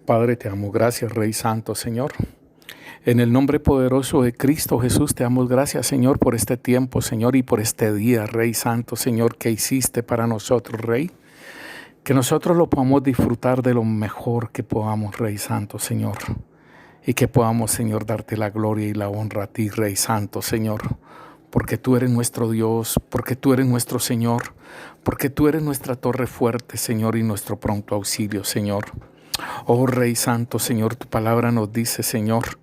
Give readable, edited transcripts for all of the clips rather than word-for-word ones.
Padre, te amo. Gracias, Rey Santo, Señor. En el nombre poderoso de Cristo Jesús, te damos gracias, Señor, por este tiempo, Señor, y por este día, Rey Santo, Señor, que hiciste para nosotros, Rey. Que nosotros lo podamos disfrutar de lo mejor que podamos, Rey Santo, Señor. Y que podamos, Señor, darte la gloria y la honra a ti, Rey Santo, Señor. Porque tú eres nuestro Dios, porque tú eres nuestro Señor, porque tú eres nuestra torre fuerte, Señor, y nuestro pronto auxilio, Señor. Oh Rey Santo, Señor, tu palabra nos dice, Señor,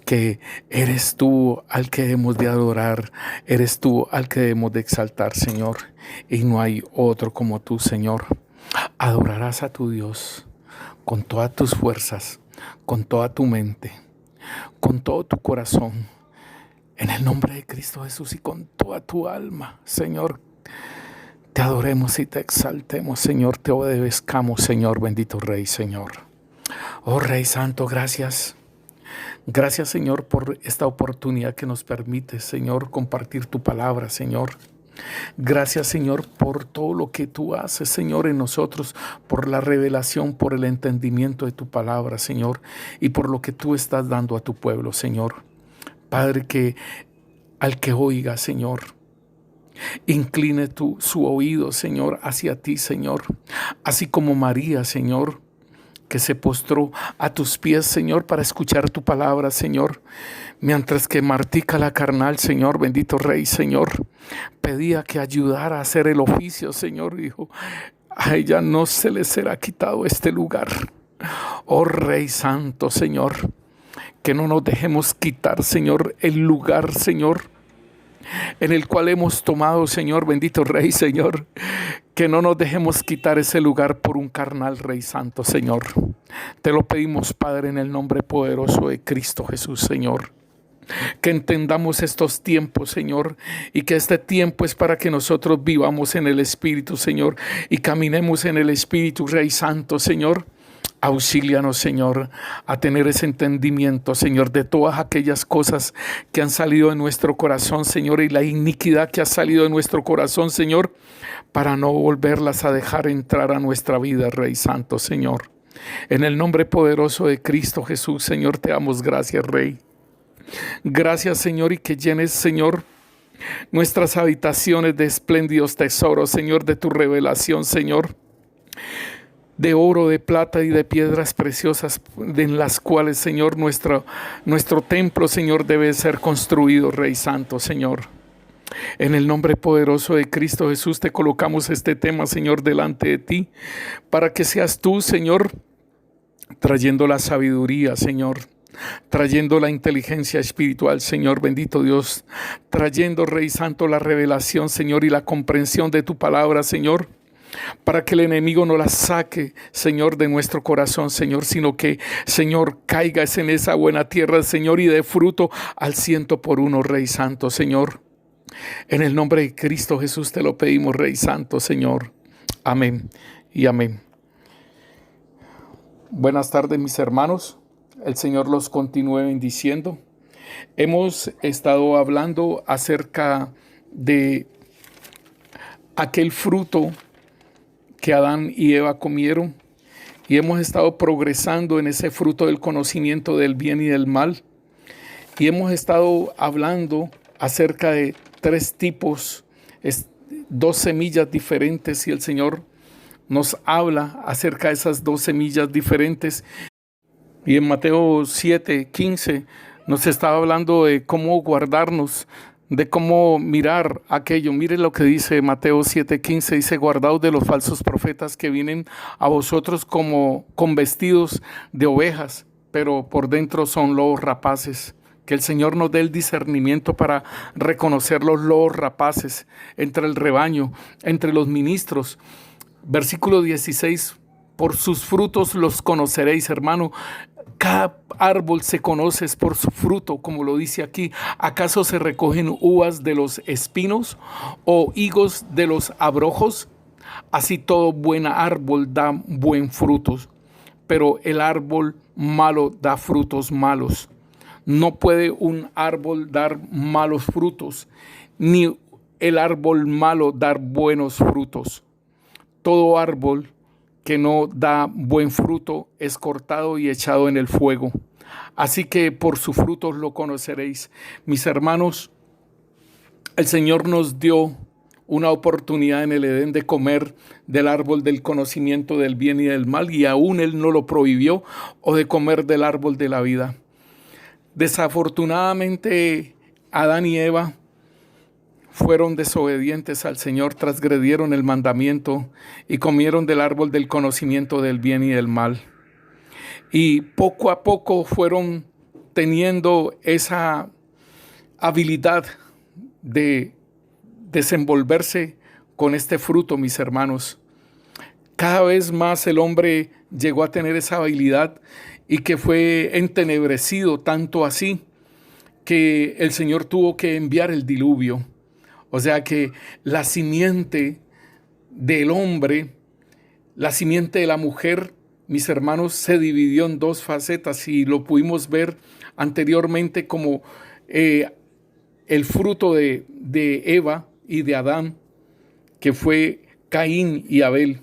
que eres tú al que hemos de adorar, eres tú al que hemos de exaltar, Señor, y no hay otro como tú, Señor. Adorarás a tu Dios con todas tus fuerzas, con toda tu mente, con todo tu corazón, en el nombre de Cristo Jesús y con toda tu alma, Señor. Te adoremos y te exaltemos, Señor, te obedezcamos, Señor, bendito Rey, Señor. Oh Rey Santo, gracias. Gracias, Señor, por esta oportunidad que nos permite, Señor, compartir tu palabra, Señor. Gracias, Señor, por todo lo que tú haces, Señor, en nosotros, por la revelación, por el entendimiento de tu palabra, Señor, y por lo que tú estás dando a tu pueblo, Señor. Padre, que al que oiga, Señor, incline su oído, Señor, hacia ti, Señor, así como María, Señor, que se postró a tus pies, Señor, para escuchar tu palabra, Señor, mientras que Martica la carnal, Señor, bendito Rey, Señor, pedía que ayudara a hacer el oficio, Señor, dijo, a ella no se le será quitado este lugar. Oh Rey Santo, Señor, que no nos dejemos quitar, Señor, el lugar, Señor, en el cual hemos tomado, Señor, bendito Rey, Señor, que no nos dejemos quitar ese lugar por un carnal, Rey Santo, Señor. Te lo pedimos, Padre, en el nombre poderoso de Cristo Jesús, Señor. Que entendamos estos tiempos, Señor, y que este tiempo es para que nosotros vivamos en el Espíritu, Señor, y caminemos en el Espíritu, Rey Santo, Señor. Auxílianos, Señor, a tener ese entendimiento, Señor, de todas aquellas cosas que han salido de nuestro corazón, Señor, y la iniquidad que ha salido de nuestro corazón, Señor, para no volverlas a dejar entrar a nuestra vida, Rey Santo, Señor. En el nombre poderoso de Cristo Jesús, Señor, te damos gracias, Rey. Gracias, Señor, y que llenes, Señor, nuestras habitaciones de espléndidos tesoros, Señor, de tu revelación, Señor, de oro, de plata y de piedras preciosas, en las cuales, Señor, nuestro templo, Señor, debe ser construido, Rey Santo, Señor. En el nombre poderoso de Cristo Jesús te colocamos este tema, Señor, delante de ti, para que seas tú, Señor, trayendo la sabiduría, Señor, trayendo la inteligencia espiritual, Señor, bendito Dios, trayendo, Rey Santo, la revelación, Señor, y la comprensión de tu palabra, Señor, para que el enemigo no la saque, Señor, de nuestro corazón, Señor, sino que, Señor, caigas en esa buena tierra, Señor, y dé fruto al 100 por 1, Rey Santo, Señor. En el nombre de Cristo Jesús te lo pedimos, Rey Santo, Señor. Amén y amén. Buenas tardes, mis hermanos. El Señor los continúe bendiciendo. Hemos estado hablando acerca de aquel fruto que Adán y Eva comieron, y hemos estado progresando en ese fruto del conocimiento del bien y del mal, y hemos estado hablando acerca de 3 tipos, 2 semillas diferentes, y el Señor nos habla acerca de esas 2 semillas diferentes. Y en Mateo 7:15 nos estaba hablando de cómo guardarnos, de cómo mirar aquello. Mire lo que dice Mateo 7:15, dice: guardaos de los falsos profetas que vienen a vosotros como con vestidos de ovejas, pero por dentro son lobos rapaces. Que el Señor nos dé el discernimiento para reconocer los lobos rapaces entre el rebaño, entre los ministros. Versículo 16, por sus frutos los conoceréis, hermano. Cada árbol se conoce por su fruto, como lo dice aquí. ¿Acaso se recogen uvas de los espinos o higos de los abrojos? Así todo buen árbol da buen frutos, pero el árbol malo da frutos malos. No puede un árbol dar malos frutos, ni el árbol malo dar buenos frutos. Todo árbol que no da buen fruto es cortado y echado en el fuego. Así que por sus frutos lo conoceréis. Mis hermanos, el Señor nos dio una oportunidad en el Edén de comer del árbol del conocimiento del bien y del mal, y aún Él no lo prohibió, o de comer del árbol de la vida. Desafortunadamente, Adán y Eva fueron desobedientes al Señor, transgredieron el mandamiento y comieron del árbol del conocimiento del bien y del mal. Y poco a poco fueron teniendo esa habilidad de desenvolverse con este fruto, mis hermanos. Cada vez más el hombre llegó a tener esa habilidad y que fue entenebrecido tanto así que el Señor tuvo que enviar el diluvio. O sea que la simiente del hombre, la simiente de la mujer, mis hermanos, se dividió en dos facetas y lo pudimos ver anteriormente como el fruto de Eva y de Adán, que fue Caín y Abel.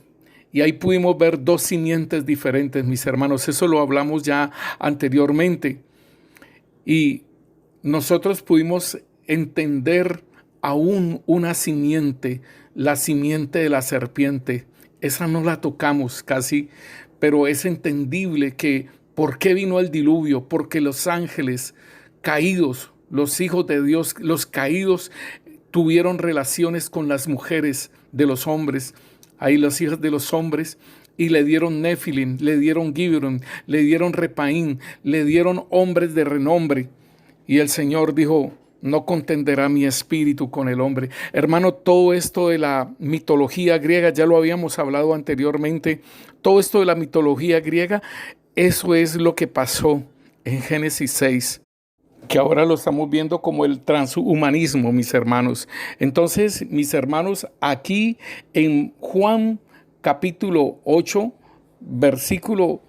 Y ahí pudimos ver dos simientes diferentes, mis hermanos. Eso lo hablamos ya anteriormente. Y nosotros pudimos entender aún una simiente, la simiente de la serpiente. Esa no la tocamos casi, pero es entendible que ¿por qué vino el diluvio? Porque los ángeles caídos, los hijos de Dios, los caídos, tuvieron relaciones con las mujeres de los hombres, ahí los hijos de los hombres, y le dieron Nefilim, le dieron Gibeon, le dieron Repaín, le dieron hombres de renombre. Y el Señor dijo, no contenderá mi espíritu con el hombre. Hermano, todo esto de la mitología griega, ya lo habíamos hablado anteriormente, todo esto de la mitología griega, eso es lo que pasó en Génesis 6. Que ahora lo estamos viendo como el transhumanismo, mis hermanos. Entonces, mis hermanos, aquí en Juan capítulo 8, versículo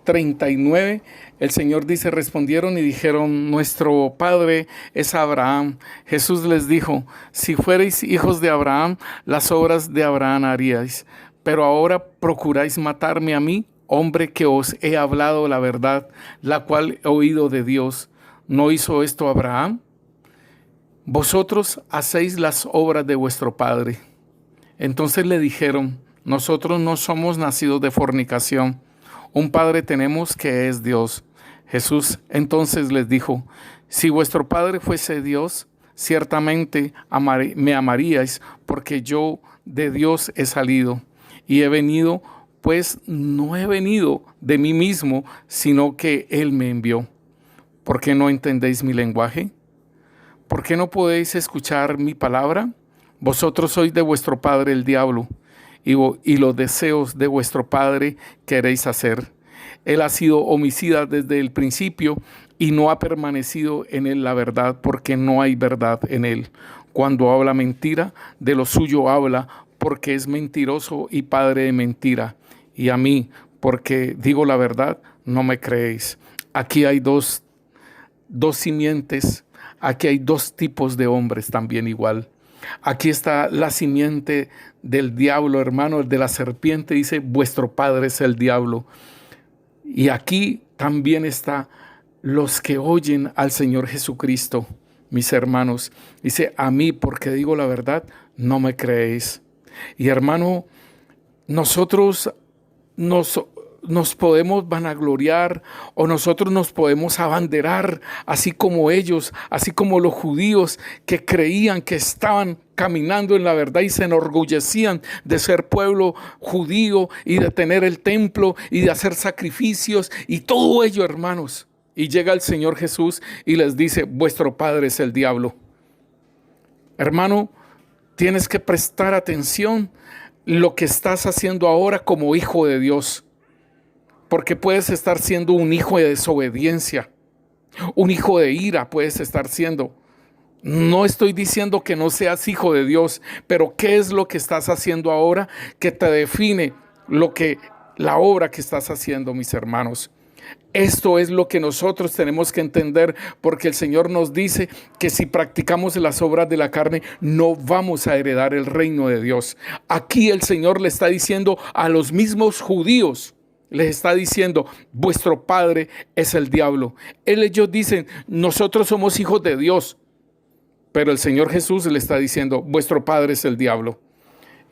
39, el Señor dice, respondieron y dijeron, nuestro padre es Abraham. Jesús les dijo, si fuerais hijos de Abraham, las obras de Abraham haríais. Pero ahora procuráis matarme a mí, hombre que os he hablado la verdad, la cual he oído de Dios. ¿No hizo esto Abraham? Vosotros hacéis las obras de vuestro padre. Entonces le dijeron, nosotros no somos nacidos de fornicación. Un padre tenemos que es Dios. Jesús entonces les dijo, si vuestro padre fuese Dios, ciertamente me amaríais, porque yo de Dios he salido y he venido, pues no he venido de mí mismo, sino que Él me envió. ¿Por qué no entendéis mi lenguaje? ¿Por qué no podéis escuchar mi palabra? Vosotros sois de vuestro padre el diablo, y los deseos de vuestro padre queréis hacer. Él ha sido homicida desde el principio y no ha permanecido en él la verdad, porque no hay verdad en él. Cuando habla mentira, de lo suyo habla, porque es mentiroso y padre de mentira. Y a mí, porque digo la verdad, no me creéis. Aquí hay dos simientes, aquí hay dos tipos de hombres también igual. Aquí está la simiente del diablo, hermano, el de la serpiente, dice, vuestro padre es el diablo. Y aquí también está los que oyen al Señor Jesucristo, mis hermanos. Dice, a mí, porque digo la verdad, no me creéis. Y hermano, nosotros nos podemos vanagloriar o nosotros nos podemos abanderar, así como ellos, así como los judíos que creían que estaban caminando en la verdad y se enorgullecían de ser pueblo judío y de tener el templo y de hacer sacrificios y todo ello, hermanos. Y llega el Señor Jesús y les dice, vuestro padre es el diablo. Hermano, tienes que prestar atención lo que estás haciendo ahora como hijo de Dios. Porque puedes estar siendo un hijo de desobediencia, un hijo de ira puedes estar siendo. No estoy diciendo que no seas hijo de Dios, pero ¿qué es lo que estás haciendo ahora que te define la obra que estás haciendo, mis hermanos? Esto es lo que nosotros tenemos que entender, porque el Señor nos dice que si practicamos las obras de la carne, no vamos a heredar el reino de Dios. Aquí el Señor le está diciendo a los mismos judíos, les está diciendo, vuestro padre es el diablo. Ellos dicen, nosotros somos hijos de Dios, pero el Señor Jesús le está diciendo, vuestro padre es el diablo.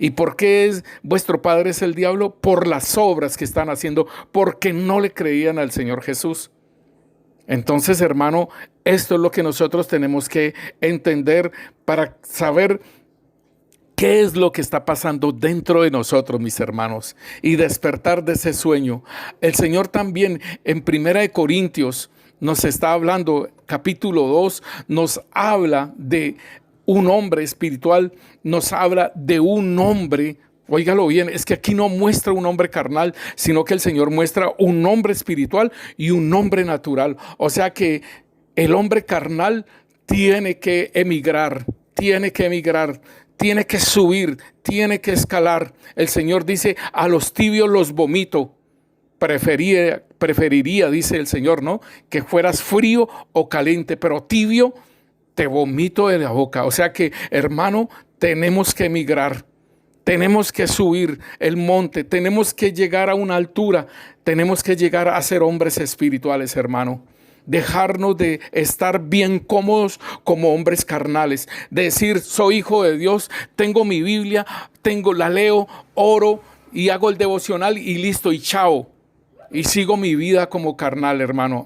¿Y por qué es vuestro padre es el diablo? Por las obras que están haciendo, porque no le creían al Señor Jesús. Entonces, hermano, esto es lo que nosotros tenemos que entender para saber qué es lo que está pasando dentro de nosotros, mis hermanos, y despertar de ese sueño. El Señor también en 1 Corintios nos está hablando, capítulo 2, nos habla de un hombre espiritual, nos habla de un hombre, óigalo bien, es que aquí no muestra un hombre carnal, sino que el Señor muestra un hombre espiritual y un hombre natural. O sea que el hombre carnal tiene que emigrar, tiene que subir, tiene que escalar. El Señor dice, a los tibios los vomito. Preferiría, dice el Señor, ¿no?, que fueras frío o caliente, pero tibio te vomito de la boca. O sea que, hermano, tenemos que emigrar, tenemos que subir el monte, tenemos que llegar a una altura, tenemos que llegar a ser hombres espirituales, hermano. Dejarnos de estar bien cómodos como hombres carnales, de decir, soy hijo de Dios, tengo mi Biblia, la leo, oro y hago el devocional y listo, y chao. Y sigo mi vida como carnal, hermano.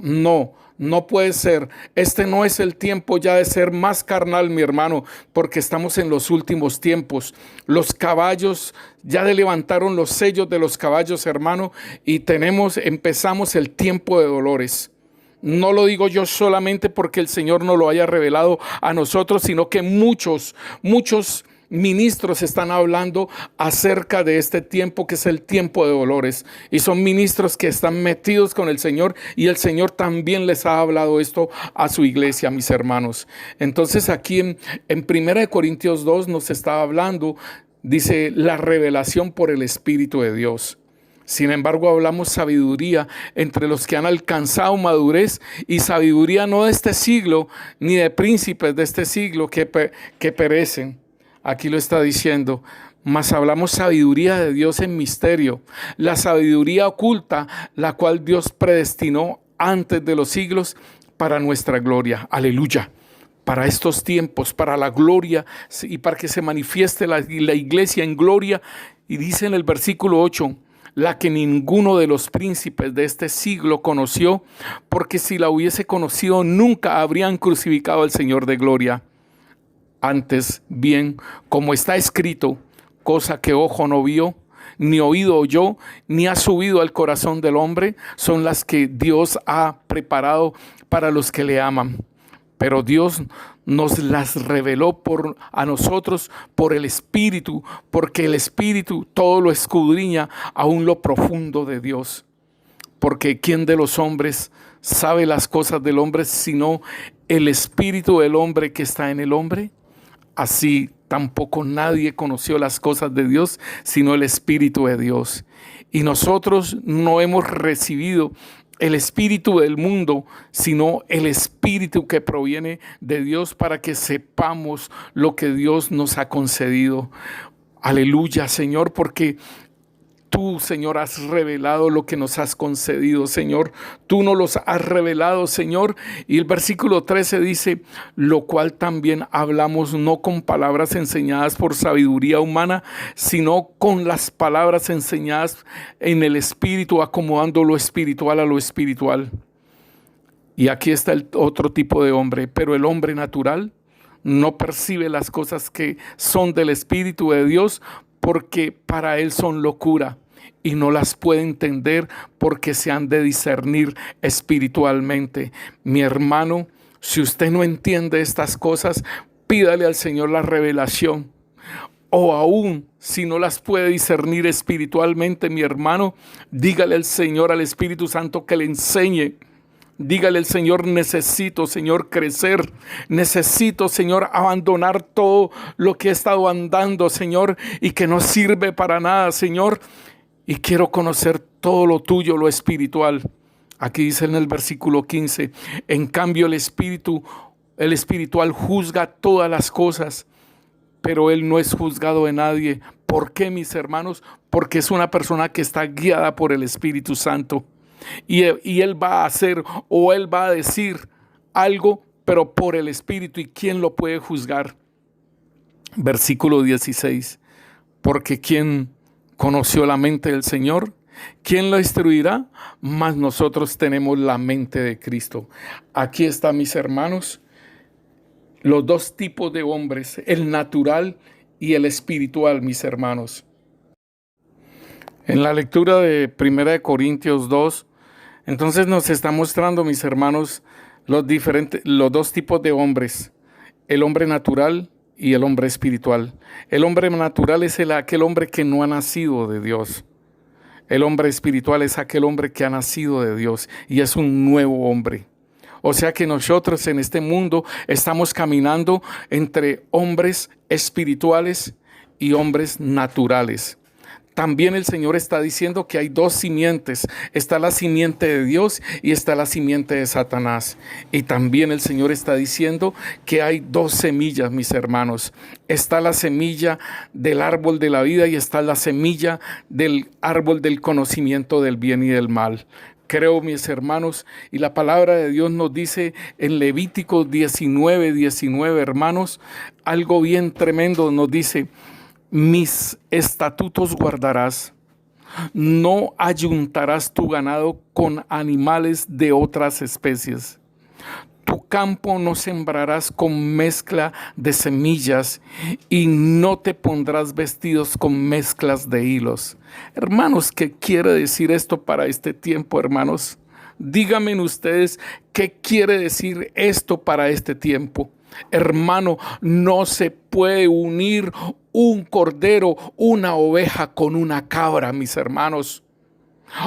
No puede ser. Este no es el tiempo ya de ser más carnal, mi hermano, porque estamos en los últimos tiempos. Los caballos, ya levantaron los sellos de los caballos, hermano, y empezamos el tiempo de dolores. No lo digo yo solamente porque el Señor nos lo haya revelado a nosotros, sino que muchos ministros están hablando acerca de este tiempo que es el tiempo de dolores, y son ministros que están metidos con el Señor, y el Señor también les ha hablado esto a su iglesia, mis hermanos. Entonces aquí en 1 Corintios 2 nos está hablando, dice, la revelación por el Espíritu de Dios. Sin embargo, hablamos sabiduría entre los que han alcanzado madurez, y sabiduría no de este siglo, ni de príncipes de este siglo que perecen. Aquí lo está diciendo, mas hablamos sabiduría de Dios en misterio, la sabiduría oculta, la cual Dios predestinó antes de los siglos para nuestra gloria. Aleluya. Para estos tiempos, para la gloria y para que se manifieste la iglesia en gloria. Y dice en el versículo 8, la que ninguno de los príncipes de este siglo conoció, porque si la hubiese conocido nunca habrían crucificado al Señor de gloria. Antes bien, como está escrito, cosa que ojo no vio, ni oído oyó, ni ha subido al corazón del hombre, son las que Dios ha preparado para los que le aman. Pero Dios nos las reveló a nosotros por el Espíritu, porque el Espíritu todo lo escudriña, aún lo profundo de Dios. Porque ¿quién de los hombres sabe las cosas del hombre, sino el Espíritu del hombre que está en el hombre? Así tampoco nadie conoció las cosas de Dios, sino el Espíritu de Dios. Y nosotros no hemos recibido el espíritu del mundo, sino el Espíritu que proviene de Dios, para que sepamos lo que Dios nos ha concedido. Aleluya, Señor, porque tú, Señor, has revelado lo que nos has concedido, Señor. Tú nos los has revelado, Señor. Y el versículo 13 dice, lo cual también hablamos no con palabras enseñadas por sabiduría humana, sino con las palabras enseñadas en el Espíritu, acomodando lo espiritual a lo espiritual. Y aquí está el otro tipo de hombre, pero el hombre natural no percibe las cosas que son del Espíritu de Dios, porque para él son locura, y no las puede entender porque se han de discernir espiritualmente. Mi hermano, si usted no entiende estas cosas, pídale al Señor la revelación. O aún si no las puede discernir espiritualmente, mi hermano, dígale al Señor, al Espíritu Santo, que le enseñe. Dígale al Señor, necesito, Señor, crecer. Necesito, Señor, abandonar todo lo que he estado andando, Señor, y que no sirve para nada, Señor. Y quiero conocer todo lo tuyo, lo espiritual. Aquí dice en el versículo 15, en cambio el espiritual juzga todas las cosas, pero él no es juzgado de nadie. ¿Por qué, mis hermanos? Porque es una persona que está guiada por el Espíritu Santo. Y él va a hacer o él va a decir algo, pero por el Espíritu. ¿Y quién lo puede juzgar? Versículo 16. Porque ¿quién conoció la mente del Señor? ¿Quién lo instruirá? Mas nosotros tenemos la mente de Cristo. Aquí está, mis hermanos, los dos tipos de hombres, el natural y el espiritual, mis hermanos. En la lectura de 1 Corintios 2, entonces nos está mostrando, mis hermanos, los dos tipos de hombres, el hombre natural y el hombre espiritual. El hombre natural es aquel hombre que no ha nacido de Dios. El hombre espiritual es aquel hombre que ha nacido de Dios y es un nuevo hombre. O sea que nosotros en este mundo estamos caminando entre hombres espirituales y hombres naturales. También el Señor está diciendo que hay dos simientes. Está la simiente de Dios y está la simiente de Satanás. Y también el Señor está diciendo que hay dos semillas, mis hermanos. Está la semilla del árbol de la vida y está la semilla del árbol del conocimiento del bien y del mal. Creo, mis hermanos, y la palabra de Dios nos dice en Levítico 19:19, hermanos, algo bien tremendo. Nos dice: mis estatutos guardarás, no ayuntarás tu ganado con animales de otras especies. Tu campo no sembrarás con mezcla de semillas y no te pondrás vestidos con mezclas de hilos. Hermanos, ¿qué quiere decir esto para este tiempo, hermanos? Díganme ustedes, ¿qué quiere decir esto para este tiempo? Hermano, no se puede unir un cordero, una oveja con una cabra, mis hermanos.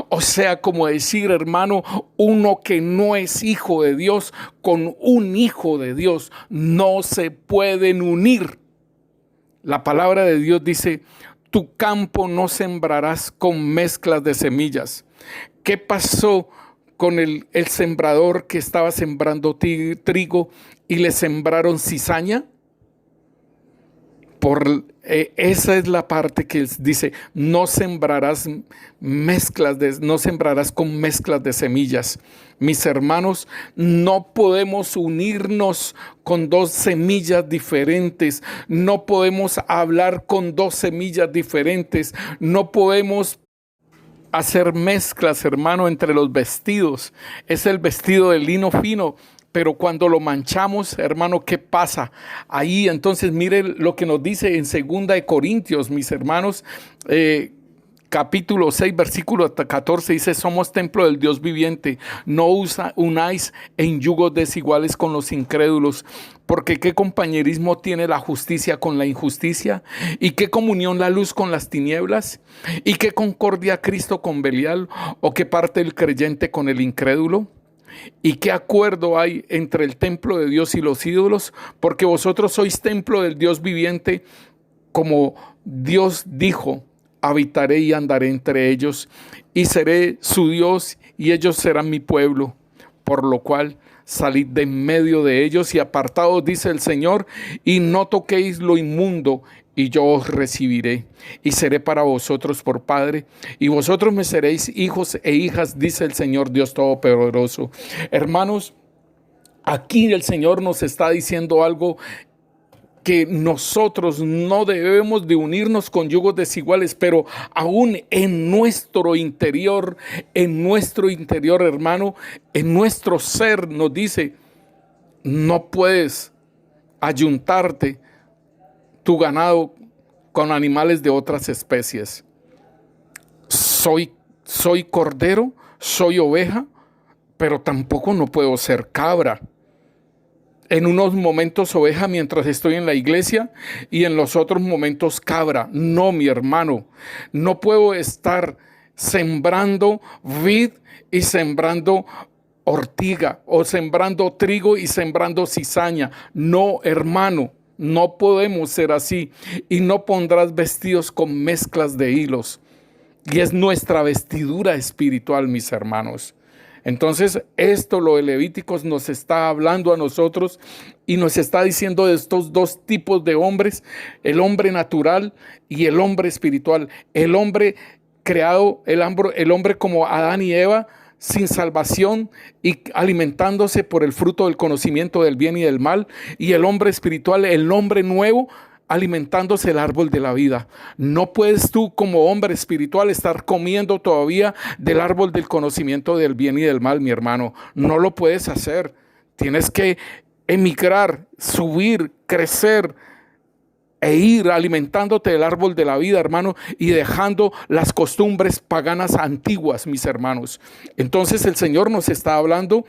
O sea, como decir, hermano, uno que no es hijo de Dios con un hijo de Dios. No se pueden unir. La palabra de Dios dice: tu campo no sembrarás con mezclas de semillas. ¿Qué pasó con el sembrador que estaba sembrando trigo y le sembraron cizaña? Esa es la parte que dice: no sembrarás con mezclas de semillas. Mis hermanos, no podemos unirnos con dos semillas diferentes. No podemos hablar con dos semillas diferentes. No podemos hacer mezclas, hermano, entre los vestidos. Es el vestido de lino fino, pero cuando lo manchamos, hermano, ¿qué pasa? Ahí, entonces, mire lo que nos dice en 2 Corintios, mis hermanos, capítulo 6, versículo 14, dice: somos templo del Dios viviente, no unáis en yugos desiguales con los incrédulos, porque ¿qué compañerismo tiene la justicia con la injusticia? ¿Y qué comunión la luz con las tinieblas? ¿Y qué concordia Cristo con Belial? ¿O qué parte el creyente con el incrédulo? ¿Y qué acuerdo hay entre el templo de Dios y los ídolos? Porque vosotros sois templo del Dios viviente, como Dios dijo: habitaré y andaré entre ellos, y seré su Dios, y ellos serán mi pueblo. Por lo cual, salid de en medio de ellos y apartaos, dice el Señor, y no toquéis lo inmundo, y yo os recibiré, y seré para vosotros por Padre, y vosotros me seréis hijos e hijas, dice el Señor Dios Todopoderoso. Hermanos, aquí el Señor nos está diciendo algo, que nosotros no debemos de unirnos con yugos desiguales, pero aún en nuestro interior, hermano, en nuestro ser nos dice: no puedes ayuntarte tu ganado con animales de otras especies. Soy cordero, soy oveja, pero tampoco no puedo ser cabra. En unos momentos oveja mientras estoy en la iglesia y en los otros momentos cabra. No, mi hermano, no puedo estar sembrando vid y sembrando ortiga, o sembrando trigo y sembrando cizaña. No, hermano, no podemos ser así. Y no pondrás vestidos con mezclas de hilos. Y es nuestra vestidura espiritual, mis hermanos. Entonces, esto, lo de Levíticos, nos está hablando a nosotros y nos está diciendo de estos dos tipos de hombres, el hombre natural y el hombre espiritual. El hombre creado, el hombre como Adán y Eva, sin salvación y alimentándose por el fruto del conocimiento del bien y del mal, y el hombre espiritual, el hombre nuevo, alimentándose el árbol de la vida. No puedes tú como hombre espiritual estar comiendo todavía del árbol del conocimiento del bien y del mal, mi hermano. No lo puedes hacer. Tienes que emigrar, subir, crecer e ir alimentándote del árbol de la vida, hermano, y dejando las costumbres paganas antiguas, mis hermanos. Entonces el Señor nos está hablando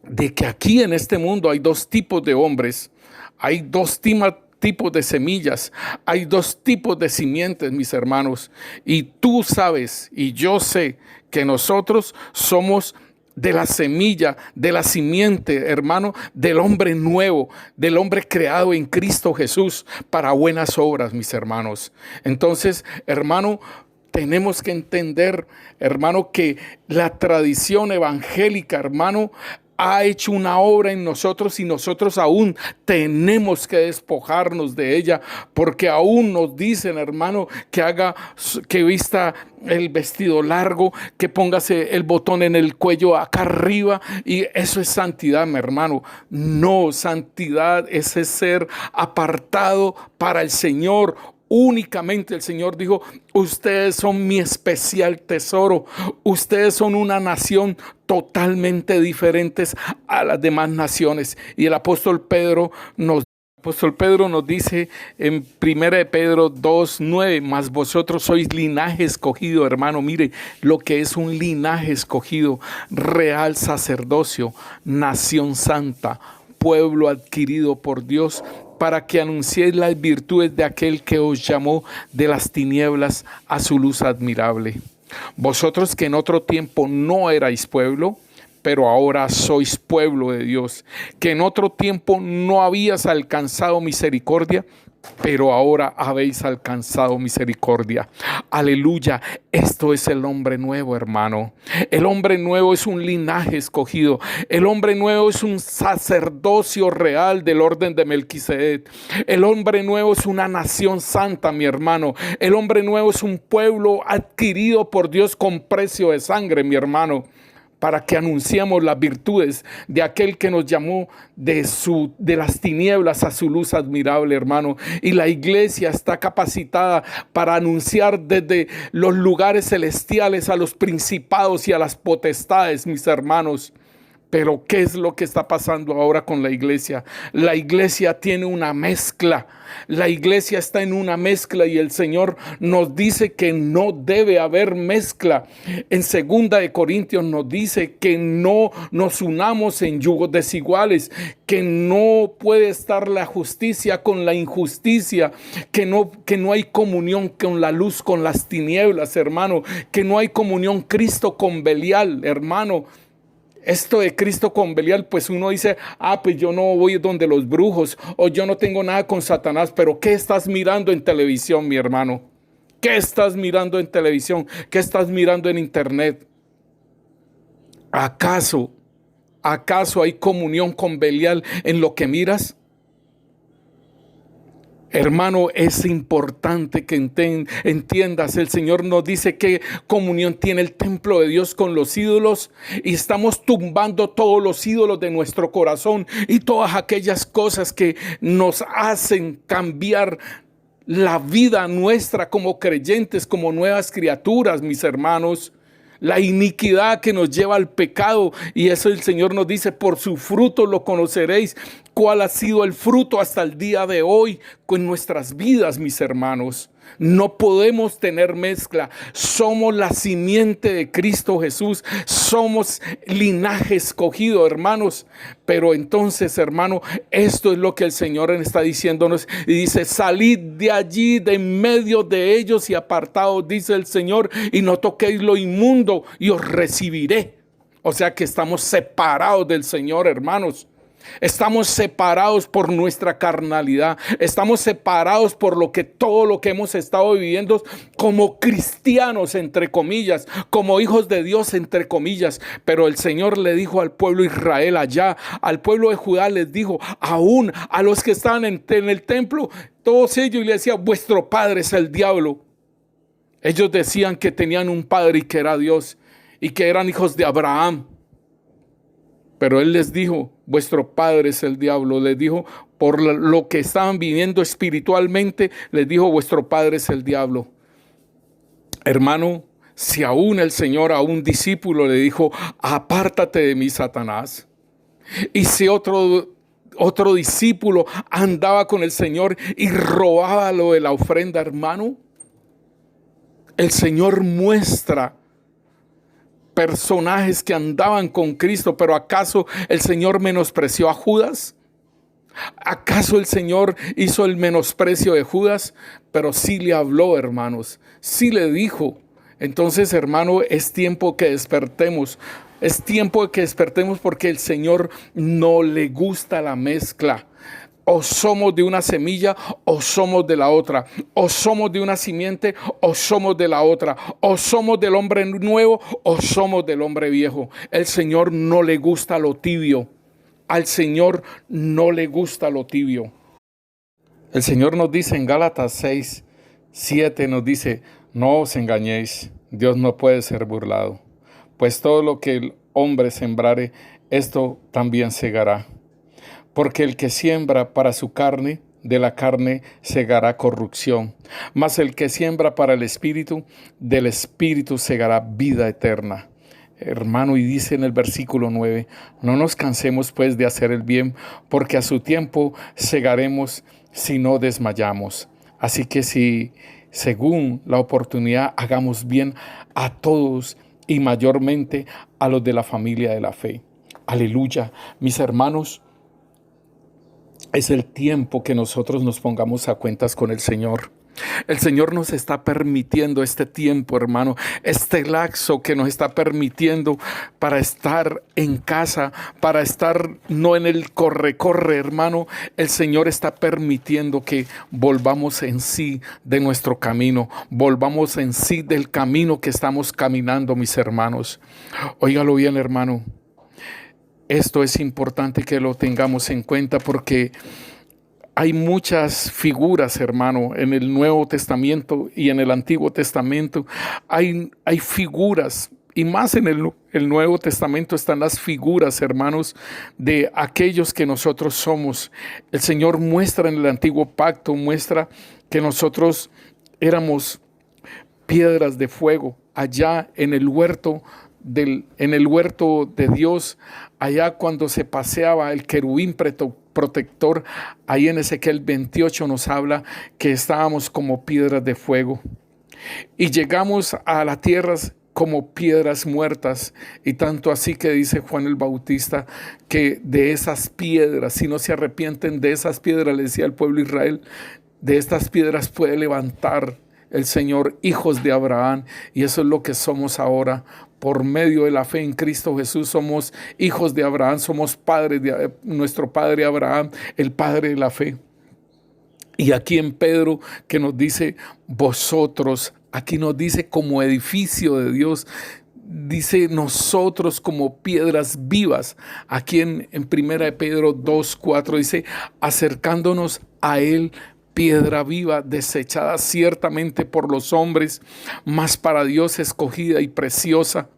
de que aquí en este mundo hay dos tipos de hombres, hay dos tipos de semillas, hay dos tipos de simientes, mis hermanos, y tú sabes y yo sé que nosotros somos de la semilla, de la simiente, hermano, del hombre nuevo, del hombre creado en Cristo Jesús para buenas obras, mis hermanos. Entonces, hermano, tenemos que entender, hermano, que la tradición evangélica, hermano, ha hecho una obra en nosotros y nosotros aún tenemos que despojarnos de ella, porque aún nos dicen, hermano, que vista el vestido largo, que póngase el botón en el cuello acá arriba, y eso es santidad, mi hermano. No, santidad es ser apartado para el Señor. Únicamente el Señor dijo: ustedes son mi especial tesoro, ustedes son una nación totalmente diferentes a las demás naciones. Y el apóstol Pedro nos dice en 1 Pedro 2:9, mas vosotros sois linaje escogido, hermano. Mire lo que es un linaje escogido: real sacerdocio, nación santa, pueblo adquirido por Dios, para que anunciéis las virtudes de aquel que os llamó de las tinieblas a su luz admirable. Vosotros que en otro tiempo no erais pueblo, pero ahora sois pueblo de Dios, que en otro tiempo no habías alcanzado misericordia, pero ahora habéis alcanzado misericordia. Aleluya. Esto es el hombre nuevo, hermano. El hombre nuevo es un linaje escogido. El hombre nuevo es un sacerdocio real del orden de Melquisedec. El hombre nuevo es una nación santa, mi hermano. El hombre nuevo es un pueblo adquirido por Dios con precio de sangre, mi hermano, para que anunciemos las virtudes de aquel que nos llamó de las tinieblas a su luz admirable, hermano. Y la iglesia está capacitada para anunciar desde los lugares celestiales a los principados y a las potestades, mis hermanos. Pero ¿qué es lo que está pasando ahora con la iglesia? La iglesia tiene una mezcla. La iglesia está en una mezcla y el Señor nos dice que no debe haber mezcla. En 2 Corintios nos dice que no nos unamos en yugos desiguales, que no puede estar la justicia con la injusticia, que no hay comunión con la luz, con las tinieblas, hermano, que no hay comunión Cristo con Belial, hermano. Esto de Cristo con Belial, pues uno dice: pues yo no voy donde los brujos, o yo no tengo nada con Satanás. Pero ¿qué estás mirando en televisión, mi hermano? ¿Qué estás mirando en televisión? ¿Qué estás mirando en internet? ¿Acaso hay comunión con Belial en lo que miras? Hermano, es importante que entiendas. El Señor nos dice qué comunión tiene el templo de Dios con los ídolos, y estamos tumbando todos los ídolos de nuestro corazón y todas aquellas cosas que nos hacen cambiar la vida nuestra como creyentes, como nuevas criaturas, mis hermanos. La iniquidad que nos lleva al pecado, y eso el Señor nos dice: por su fruto lo conoceréis. ¿Cuál ha sido el fruto hasta el día de hoy con nuestras vidas, mis hermanos? No podemos tener mezcla. Somos la simiente de Cristo Jesús. Somos linaje escogido, hermanos. Pero entonces, hermano, esto es lo que el Señor está diciéndonos. Y dice: salid de allí, de en medio de ellos, y apartaos, dice el Señor, y no toquéis lo inmundo, y os recibiré. O sea que estamos separados del Señor, hermanos. Estamos separados por nuestra carnalidad. Estamos separados por todo lo que hemos estado viviendo como cristianos, entre comillas, como hijos de Dios, entre comillas. Pero el Señor le dijo al pueblo de Israel allá, al pueblo de Judá les dijo, aún a los que estaban en el templo, todos ellos le decían, vuestro padre es el diablo. Ellos decían que tenían un padre y que era Dios y que eran hijos de Abraham. Pero él les dijo, vuestro padre es el diablo. Les dijo, por lo que estaban viviendo espiritualmente, les dijo, vuestro padre es el diablo. Hermano, si aún el Señor a un discípulo le dijo, apártate de mí, Satanás. Y si otro discípulo andaba con el Señor y robaba lo de la ofrenda, hermano, el Señor muestra personajes que andaban con Cristo, pero ¿acaso el Señor menospreció a Judas? ¿Acaso el Señor hizo el menosprecio de Judas? Pero sí le habló, hermanos, sí le dijo. Entonces, hermano, es tiempo que despertemos. Es tiempo que despertemos porque el Señor no le gusta la mezcla. O somos de una semilla o somos de la otra. O somos de una simiente o somos de la otra. O somos del hombre nuevo o somos del hombre viejo. El Señor no le gusta lo tibio. Al Señor no le gusta lo tibio. El Señor nos dice en Gálatas 6:7 nos dice, no os engañéis, Dios no puede ser burlado. Pues todo lo que el hombre sembrare, esto también segará. Porque el que siembra para su carne, de la carne segará corrupción. Mas el que siembra para el Espíritu, del Espíritu segará vida eterna. Hermano, y dice en el versículo 9, no nos cansemos pues de hacer el bien, porque a su tiempo segaremos si no desmayamos. Así que si según la oportunidad hagamos bien a todos y mayormente a los de la familia de la fe. Aleluya, mis hermanos. Es el tiempo que nosotros nos pongamos a cuentas con el Señor. El Señor nos está permitiendo este tiempo, hermano, este lapso que nos está permitiendo para estar en casa, para estar no en el corre, hermano. El Señor está permitiendo que volvamos en sí de nuestro camino, volvamos en sí del camino que estamos caminando, mis hermanos. Óigalo bien, hermano. Esto es importante que lo tengamos en cuenta porque hay muchas figuras, hermano, en el Nuevo Testamento y en el Antiguo Testamento. Hay figuras, y más en el Nuevo Testamento están las figuras, hermanos, de aquellos que nosotros somos. El Señor muestra en el Antiguo Pacto, muestra que nosotros éramos piedras de fuego allá en el huerto de Dios, allá cuando se paseaba el querubín protector, ahí en Ezequiel 28 nos habla que estábamos como piedras de fuego y llegamos a las tierras como piedras muertas, y tanto así que dice Juan el Bautista que de esas piedras, si no se arrepienten de esas piedras, le decía al pueblo de Israel, de estas piedras puede levantar el Señor hijos de Abraham, y eso es lo que somos ahora. Por medio de la fe en Cristo Jesús somos hijos de Abraham, somos padres de nuestro padre Abraham, el padre de la fe. Y aquí en Pedro que nos dice vosotros, aquí nos dice como edificio de Dios, dice nosotros como piedras vivas. Aquí en 1 Pedro 2:4 dice acercándonos a él, piedra viva, desechada ciertamente por los hombres, mas para Dios escogida y preciosa.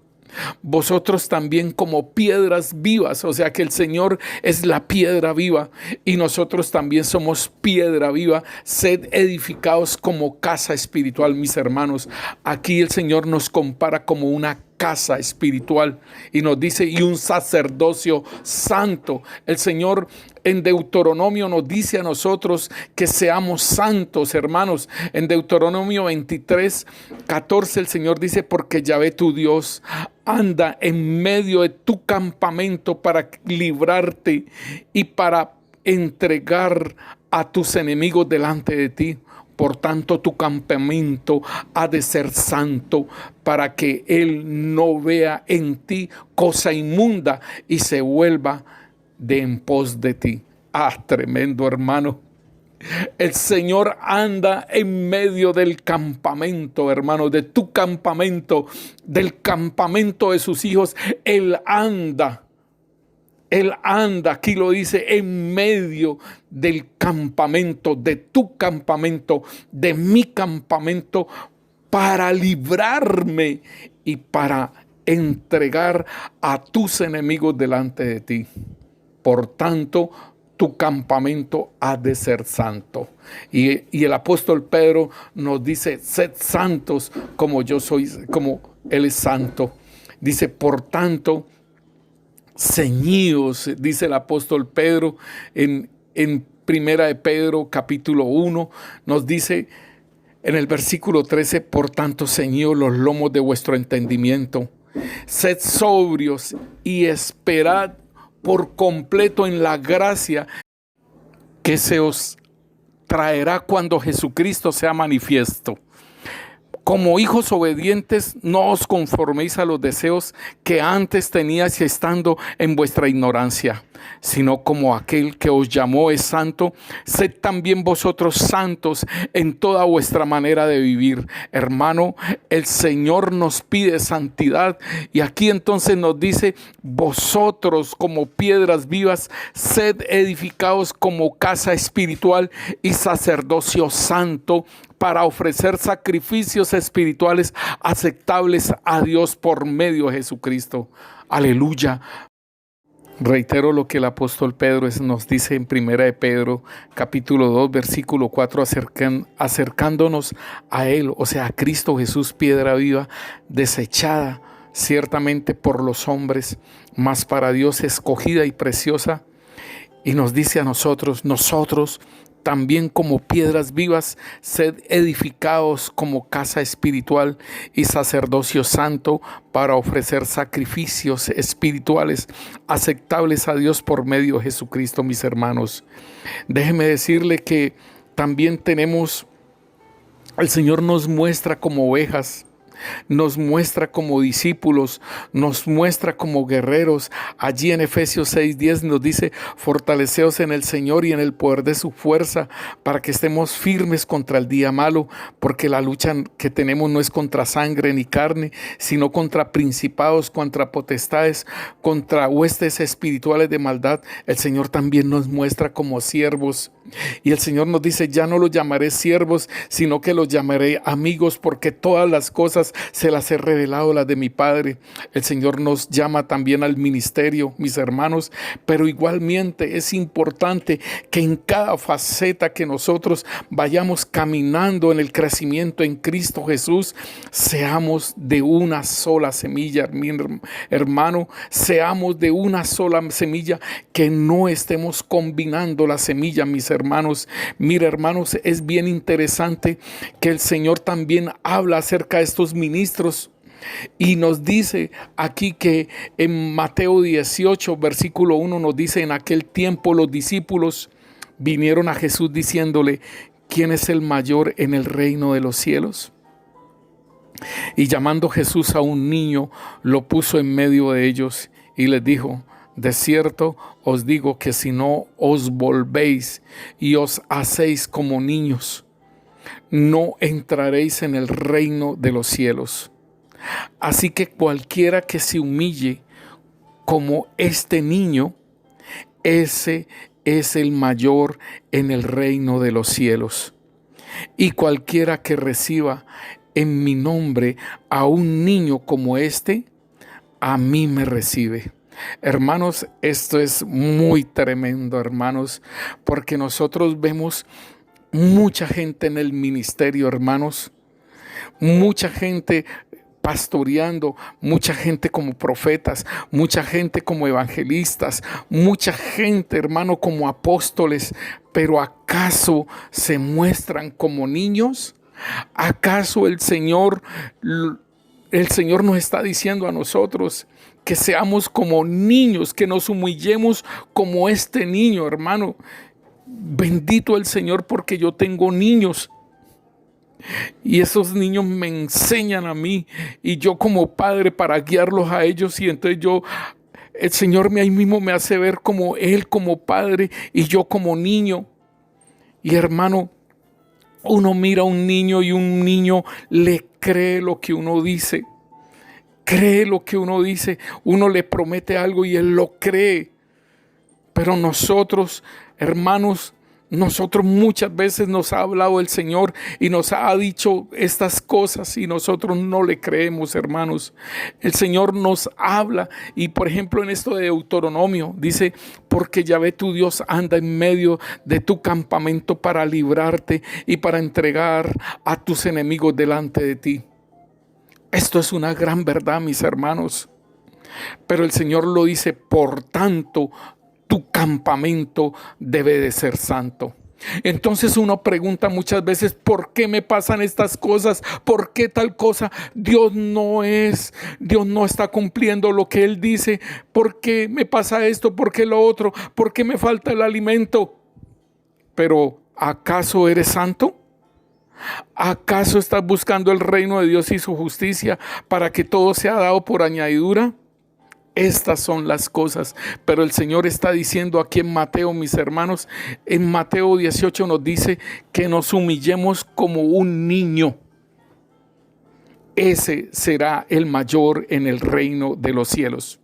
Vosotros también como piedras vivas, o sea que el Señor es la piedra viva y nosotros también somos piedra viva, sed edificados como casa espiritual, mis hermanos. Aquí el Señor nos compara como una casa espiritual y nos dice y un sacerdocio santo. El Señor en Deuteronomio nos dice a nosotros que seamos santos, hermanos. En Deuteronomio 23:14 el Señor dice porque Yahvé tu Dios anda en medio de tu campamento para librarte y para entregar a tus enemigos delante de ti. Por tanto, tu campamento ha de ser santo para que Él no vea en ti cosa inmunda y se vuelva de en pos de ti. Tremendo, hermano. El Señor anda en medio del campamento, hermano, de tu campamento, del campamento de sus hijos. Él anda, aquí lo dice, en medio del campamento, de tu campamento, de mi campamento, para librarme y para entregar a tus enemigos delante de ti. Por tanto, tu campamento ha de ser santo. Y el apóstol Pedro nos dice, sed santos como yo soy, como Él es santo. Dice, por tanto, ceñidos, dice el apóstol Pedro en Primera de Pedro, capítulo 1, nos dice en el versículo 13, por tanto, ceñidos los lomos de vuestro entendimiento, sed sobrios y esperad por completo en la gracia que se os traerá cuando Jesucristo sea manifiesto. Como hijos obedientes, no os conforméis a los deseos que antes teníais estando en vuestra ignorancia, sino como aquel que os llamó es santo, sed también vosotros santos en toda vuestra manera de vivir. Hermano, el Señor nos pide santidad y aquí entonces nos dice, vosotros como piedras vivas, sed edificados como casa espiritual y sacerdocio santo, para ofrecer sacrificios espirituales aceptables a Dios por medio de Jesucristo. Aleluya. Reitero lo que el apóstol Pedro nos dice en Primera de Pedro, capítulo 2, versículo 4, acercándonos a Él, o sea, a Cristo Jesús, piedra viva, desechada ciertamente por los hombres, mas para Dios escogida y preciosa. Y nos dice a nosotros también como piedras vivas, sed edificados como casa espiritual y sacerdocio santo para ofrecer sacrificios espirituales aceptables a Dios por medio de Jesucristo, mis hermanos. Déjeme decirle que también el Señor nos muestra como ovejas, nos muestra como discípulos, nos muestra como guerreros. Allí en Efesios 6:10 nos dice, fortaleceos en el Señor y en el poder de su fuerza, para que estemos firmes contra el día malo, porque la lucha que tenemos no es contra sangre ni carne, sino contra principados, contra potestades, contra huestes espirituales de maldad. El Señor también nos muestra como siervos. Y el Señor nos dice, ya no los llamaré siervos, sino que los llamaré amigos, porque todas las cosas se las he revelado, las de mi Padre. El Señor nos llama también al ministerio, mis hermanos, pero igualmente es importante que en cada faceta que nosotros vayamos caminando en el crecimiento en Cristo Jesús, seamos de una sola semilla, mi hermano, seamos de una sola semilla, que no estemos combinando la semilla, mis hermanos. Mira, hermanos, es bien interesante que el Señor también habla acerca de estos ministros y nos dice aquí que en Mateo 18, versículo 1 nos dice, en aquel tiempo los discípulos vinieron a Jesús diciéndole, ¿quién es el mayor en el reino de los cielos? Y llamando Jesús a un niño, lo puso en medio de ellos y les dijo, de cierto os digo que si no os volvéis y os hacéis como niños, no entraréis en el reino de los cielos. Así que cualquiera que se humille como este niño, ese es el mayor en el reino de los cielos. Y cualquiera que reciba en mi nombre a un niño como este, a mí me recibe. Hermanos, esto es muy tremendo, hermanos, porque nosotros vemos mucha gente en el ministerio, hermanos, mucha gente pastoreando, mucha gente como profetas, mucha gente como evangelistas, mucha gente, hermano, como apóstoles, pero ¿acaso se muestran como niños? ¿Acaso el Señor nos está diciendo a nosotros que seamos como niños, que nos humillemos como este niño, hermano? Bendito el Señor, porque yo tengo niños y esos niños me enseñan a mí, y yo como padre para guiarlos a ellos, y entonces yo El Señor ahí mismo me hace ver como Él como padre y yo como niño. Y hermano, uno mira a un niño y un niño le cree lo que uno dice. Cree lo que uno dice. Uno le promete algo y él lo cree. Pero nosotros, hermanos, nosotros muchas veces nos ha hablado el Señor y nos ha dicho estas cosas y nosotros no le creemos, hermanos. El Señor nos habla y por ejemplo en esto de Deuteronomio dice, porque Yahvé tu Dios anda en medio de tu campamento para librarte y para entregar a tus enemigos delante de ti. Esto es una gran verdad, mis hermanos. Pero el Señor lo dice, por tanto, tu campamento debe de ser santo. Entonces uno pregunta muchas veces, ¿por qué me pasan estas cosas? ¿Por qué tal cosa? Dios no está cumpliendo lo que Él dice. ¿Por qué me pasa esto? ¿Por qué lo otro? ¿Por qué me falta el alimento? Pero ¿acaso eres santo? ¿Acaso estás buscando el reino de Dios y su justicia para que todo sea dado por añadidura? Estas son las cosas, pero el Señor está diciendo aquí en Mateo, mis hermanos, en Mateo 18 nos dice que nos humillemos como un niño. Ese será el mayor en el reino de los cielos.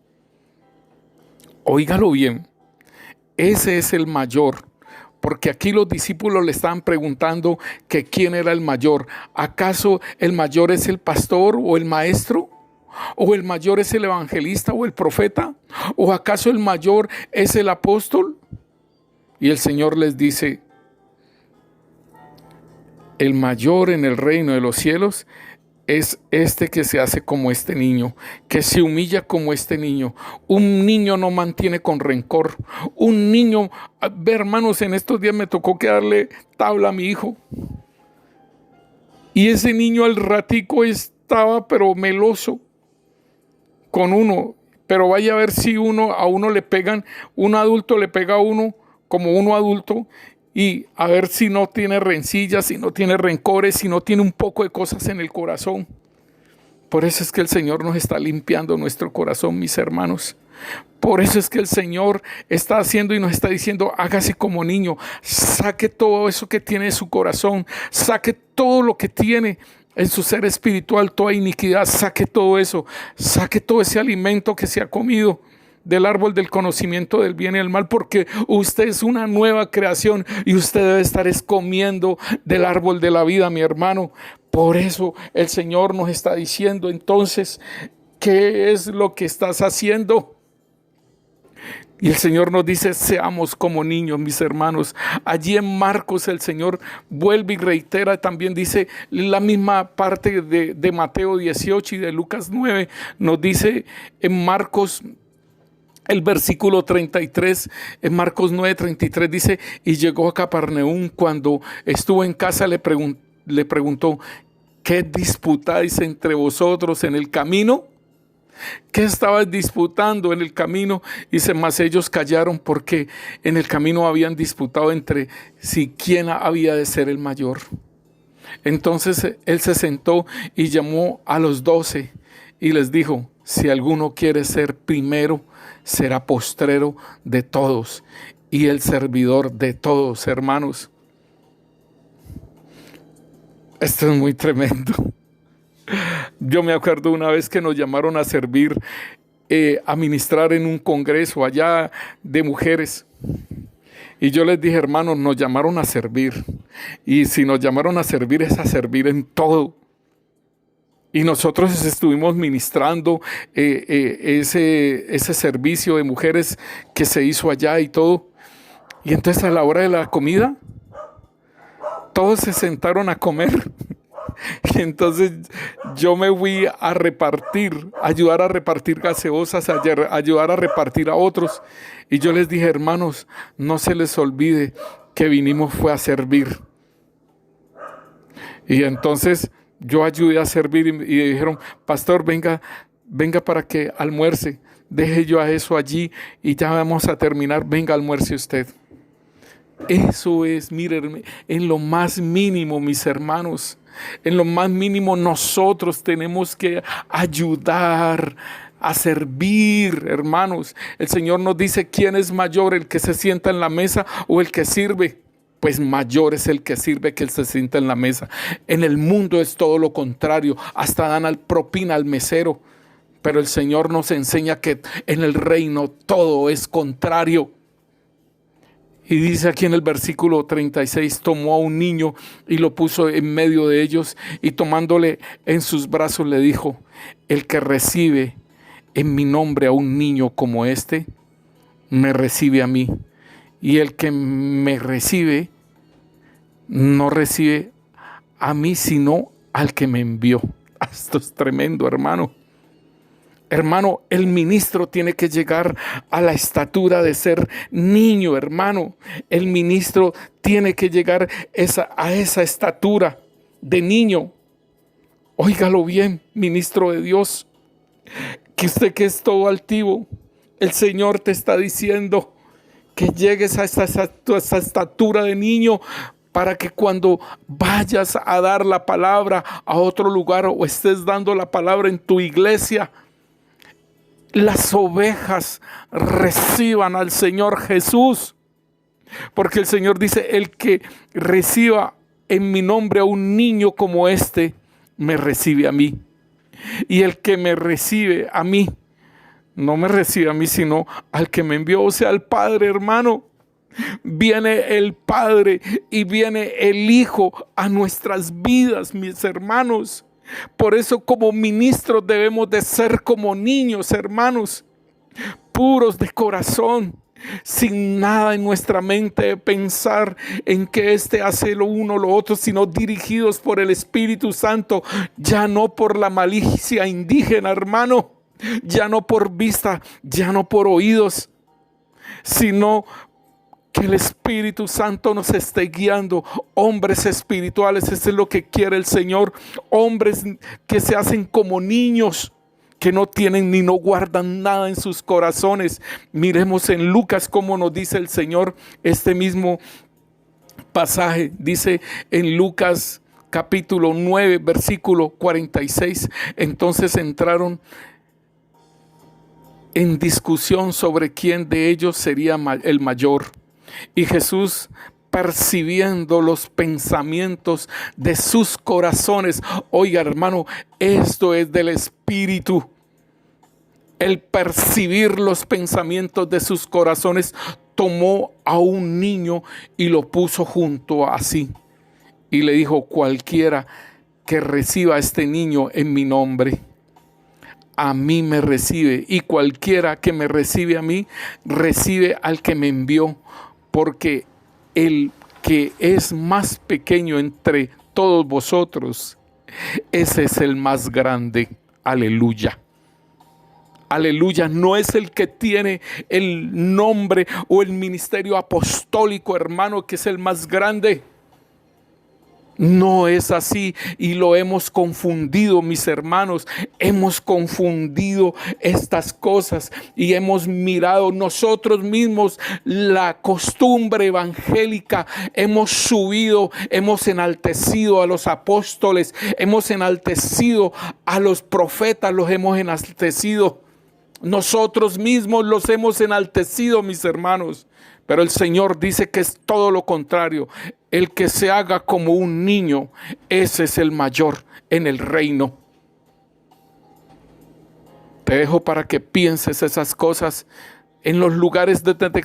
Óigalo bien, ese es el mayor, porque aquí los discípulos le estaban preguntando que quién era el mayor. ¿Acaso el mayor es el pastor o el maestro? ¿O el mayor es el evangelista o el profeta? ¿O acaso el mayor es el apóstol? Y el Señor les dice, el mayor en el reino de los cielos es este que se hace como este niño, que se humilla como este niño. Un niño no mantiene con rencor. Un niño, hermanos, en estos días me tocó que darle tabla a mi hijo. Y ese niño al ratico estaba pero meloso con uno, pero vaya a ver si a uno le pegan, un adulto le pega a uno como uno adulto y a ver si no tiene rencillas, si no tiene rencores, si no tiene un poco de cosas en el corazón. Por eso es que el Señor nos está limpiando nuestro corazón, mis hermanos. Por eso es que el Señor está haciendo y nos está diciendo, hágase como niño, saque todo eso que tiene en su corazón, saque todo lo que tiene en su ser espiritual, toda iniquidad, saque todo eso, saque todo ese alimento que se ha comido del árbol del conocimiento del bien y el mal, porque usted es una nueva creación y usted debe estar comiendo del árbol de la vida, mi hermano. Por eso el Señor nos está diciendo entonces, ¿qué es lo que estás haciendo? Y el Señor nos dice, seamos como niños, mis hermanos. Allí en Marcos el Señor vuelve y reitera, también dice la misma parte de Mateo 18 y de Lucas 9. Nos dice en Marcos, el versículo 33, en Marcos 9:33 dice, y llegó a Capernaum, cuando estuvo en casa le preguntó, ¿qué disputáis entre vosotros en el camino? ¿Qué estabas disputando en el camino? Dice, mas ellos callaron porque en el camino habían disputado entre sí quién había de ser el mayor. Entonces él se sentó y llamó a los 12 y les dijo, si alguno quiere ser primero, será postrero de todos y el servidor de todos, hermanos. Esto es muy tremendo. Yo me acuerdo una vez que nos llamaron a servir, a ministrar en un congreso allá de mujeres. Y yo les dije, hermanos, nos llamaron a servir. Y si nos llamaron a servir, es a servir en todo. Y nosotros estuvimos ministrando ese servicio de mujeres que se hizo allá y todo. Y entonces a la hora de la comida, todos se sentaron a comer. Y entonces yo me fui a ayudar a repartir gaseosas, ayudar a repartir a otros. Y yo les dije, hermanos, no se les olvide que vinimos fue a servir. Y entonces yo ayudé a servir y dijeron, pastor, venga para que almuerce. Deje yo a eso allí y ya vamos a terminar. Venga, almuerce usted. Eso es, miren, en lo más mínimo, mis hermanos. En lo más mínimo nosotros tenemos que ayudar a servir, hermanos. El Señor nos dice quién es mayor, el que se sienta en la mesa o el que sirve. Pues mayor es el que sirve que el que se sienta en la mesa. En el mundo es todo lo contrario, hasta dan propina al mesero. Pero el Señor nos enseña que en el reino todo es contrario. Y dice aquí en el versículo 36, tomó a un niño y lo puso en medio de ellos y tomándole en sus brazos le dijo, el que recibe en mi nombre a un niño como este, me recibe a mí. Y el que me recibe, no recibe a mí, sino al que me envió. Esto es tremendo, hermano. Hermano, el ministro tiene que llegar a la estatura de ser niño, hermano. El ministro tiene que llegar a esa estatura de niño. Óigalo bien, ministro de Dios, que usted que es todo altivo, el Señor te está diciendo que llegues a esa estatura de niño para que cuando vayas a dar la palabra a otro lugar o estés dando la palabra en tu iglesia, las ovejas reciban al Señor Jesús. Porque el Señor dice, el que reciba en mi nombre a un niño como este, me recibe a mí. Y el que me recibe a mí, no me recibe a mí, sino al que me envió, o sea, al Padre, hermano. Viene el Padre y viene el Hijo a nuestras vidas, mis hermanos. Por eso como ministros debemos de ser como niños, hermanos, puros de corazón, sin nada en nuestra mente de pensar en que este hace lo uno o lo otro, sino dirigidos por el Espíritu Santo, ya no por la malicia indígena, hermano, ya no por vista, ya no por oídos, sino que el Espíritu Santo nos esté guiando. Hombres espirituales, eso es lo que quiere el Señor. Hombres que se hacen como niños, que no tienen ni no guardan nada en sus corazones. Miremos en Lucas cómo nos dice el Señor este mismo pasaje. Dice en Lucas capítulo 9, versículo 46. Entonces entraron en discusión sobre quién de ellos sería el mayor. Y Jesús, percibiendo los pensamientos de sus corazones, oiga, hermano, esto es del Espíritu. El percibir los pensamientos de sus corazones, tomó a un niño y lo puso junto a sí. Y le dijo, cualquiera que reciba a este niño en mi nombre, a mí me recibe. Y cualquiera que me recibe a mí, recibe al que me envió. Porque el que es más pequeño entre todos vosotros, ese es el más grande. Aleluya. Aleluya. No es el que tiene el nombre o el ministerio apostólico, hermano, que es el más grande. No es así y lo hemos confundido, mis hermanos. Hemos confundido estas cosas y hemos mirado nosotros mismos la costumbre evangélica. Hemos subido, hemos enaltecido a los apóstoles, hemos enaltecido a los profetas, los hemos enaltecido. Nosotros mismos los hemos enaltecido, mis hermanos. Pero el Señor dice que es todo lo contrario. El que se haga como un niño, ese es el mayor en el reino. Te dejo para que pienses esas cosas en los lugares donde te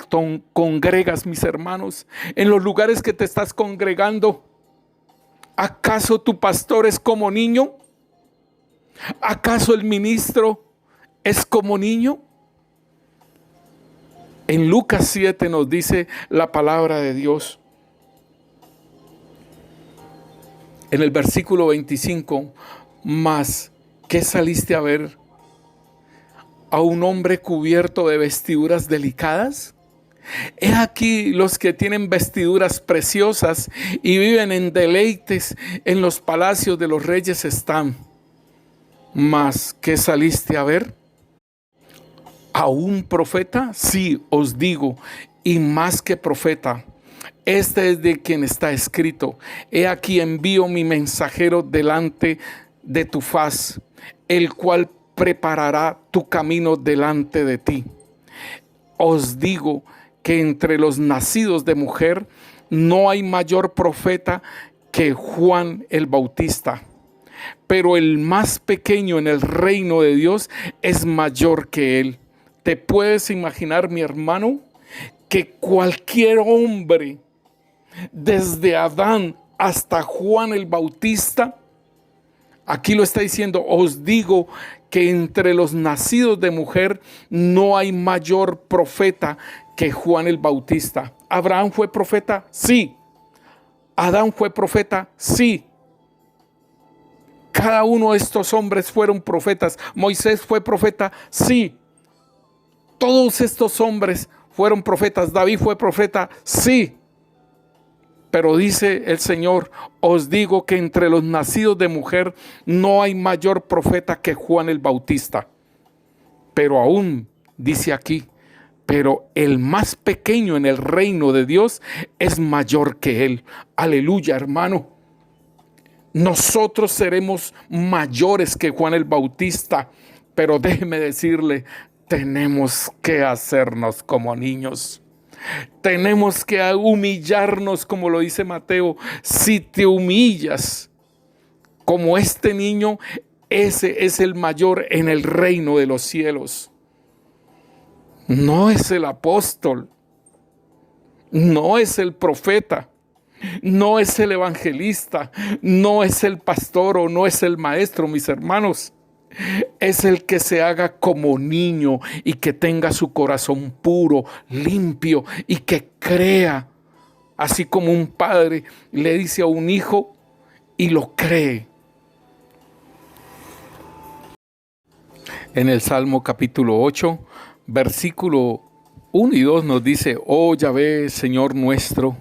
congregas, mis hermanos. En los lugares que te estás congregando. ¿Acaso tu pastor es como niño? ¿Acaso el ministro es como niño? En Lucas 7 nos dice la palabra de Dios. En el versículo 25, mas ¿qué saliste a ver? ¿A un hombre cubierto de vestiduras delicadas? He aquí los que tienen vestiduras preciosas y viven en deleites en los palacios de los reyes están. Mas ¿qué saliste a ver? ¿A un profeta? Sí, os digo, y más que profeta. Este es de quien está escrito: he aquí envío mi mensajero delante de tu faz, el cual preparará tu camino delante de ti. Os digo que entre los nacidos de mujer no hay mayor profeta que Juan el Bautista, pero el más pequeño en el reino de Dios es mayor que él. ¿Te puedes imaginar, mi hermano, que cualquier hombre, desde Adán hasta Juan el Bautista, aquí lo está diciendo, os digo que entre los nacidos de mujer no hay mayor profeta que Juan el Bautista? ¿Abraham fue profeta? Sí. ¿Adán fue profeta? Sí. Cada uno de estos hombres fueron profetas. ¿Moisés fue profeta? Sí. Todos estos hombres fueron profetas. ¿David fue profeta? Sí. Pero dice el Señor, os digo que entre los nacidos de mujer no hay mayor profeta que Juan el Bautista. Pero aún dice aquí, pero el más pequeño en el reino de Dios es mayor que él. Aleluya, hermano. Nosotros seremos mayores que Juan el Bautista, pero déjeme decirle, tenemos que hacernos como niños. Tenemos que humillarnos, como lo dice Mateo. Si te humillas como este niño, ese es el mayor en el reino de los cielos. No es el apóstol, no es el profeta, no es el evangelista, no es el pastor o no es el maestro, mis hermanos. Es el que se haga como niño y que tenga su corazón puro, limpio y que crea, así como un padre le dice a un hijo y lo cree. En el Salmo capítulo 8, versículo 1 y 2 nos dice: oh Yahvé, Señor nuestro,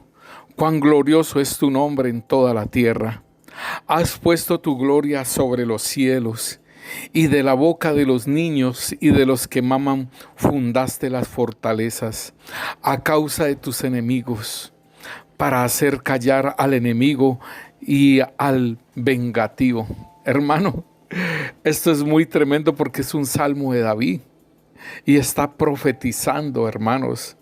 cuán glorioso es tu nombre en toda la tierra. Has puesto tu gloria sobre los cielos, y de la boca de los niños y de los que maman fundaste las fortalezas a causa de tus enemigos, para hacer callar al enemigo y al vengativo. Hermano, esto es muy tremendo porque es un salmo de David y está profetizando, hermanos.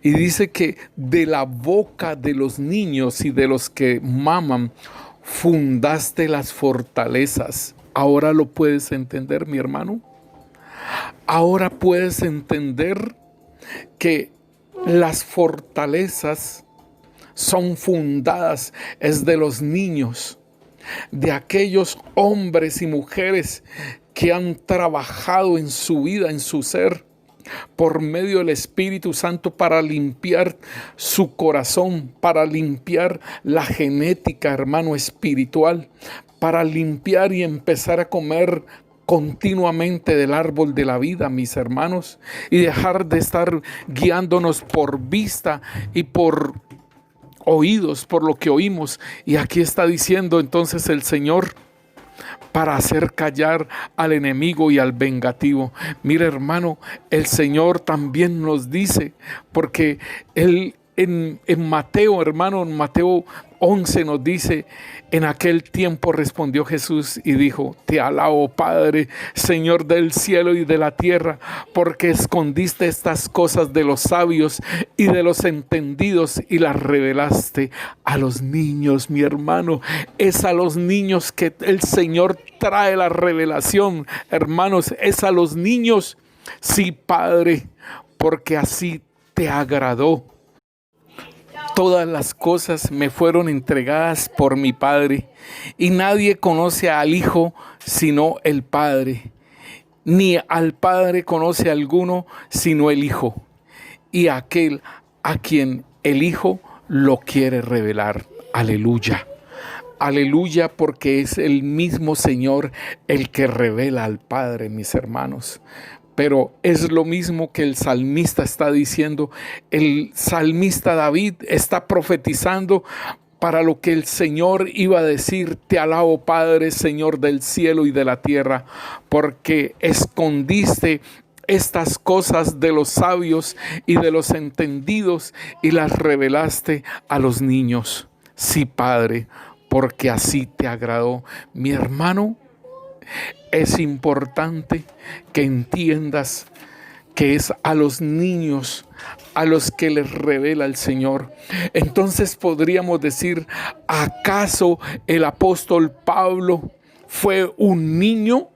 Y dice que de la boca de los niños y de los que maman fundaste las fortalezas. Ahora lo puedes entender, mi hermano. Ahora puedes entender que las fortalezas son fundadas, es de los niños, de aquellos hombres y mujeres que han trabajado en su vida, en su ser, por medio del Espíritu Santo para limpiar su corazón, para limpiar la genética, hermano, espiritual, para limpiar y empezar a comer continuamente del árbol de la vida, mis hermanos, y dejar de estar guiándonos por vista y por oídos, por lo que oímos. Y aquí está diciendo entonces el Señor, para hacer callar al enemigo y al vengativo. Mira, hermano, el Señor también nos dice, porque Él en Mateo, hermano, en Mateo 11 nos dice: en aquel tiempo respondió Jesús y dijo: te alabo, Padre, Señor del cielo y de la tierra, porque escondiste estas cosas de los sabios y de los entendidos y las revelaste a los niños. Mi hermano, es a los niños que el Señor trae la revelación, hermanos, es a los niños. Sí, Padre, porque así te agradó. Todas las cosas me fueron entregadas por mi Padre, y nadie conoce al Hijo sino el Padre, ni al Padre conoce alguno sino el Hijo, y aquel a quien el Hijo lo quiere revelar. Aleluya. Aleluya, porque es el mismo Señor el que revela al Padre, mis hermanos. Pero es lo mismo que el salmista está diciendo. El salmista David está profetizando para lo que el Señor iba a decir: te alabo, Padre, Señor del cielo y de la tierra, porque escondiste estas cosas de los sabios y de los entendidos y las revelaste a los niños. Sí, Padre, porque así te agradó. Mi hermano, Es importante que entiendas que es a los niños a los que les revela el Señor. Entonces podríamos decir, ¿acaso el apóstol Pablo fue un niño?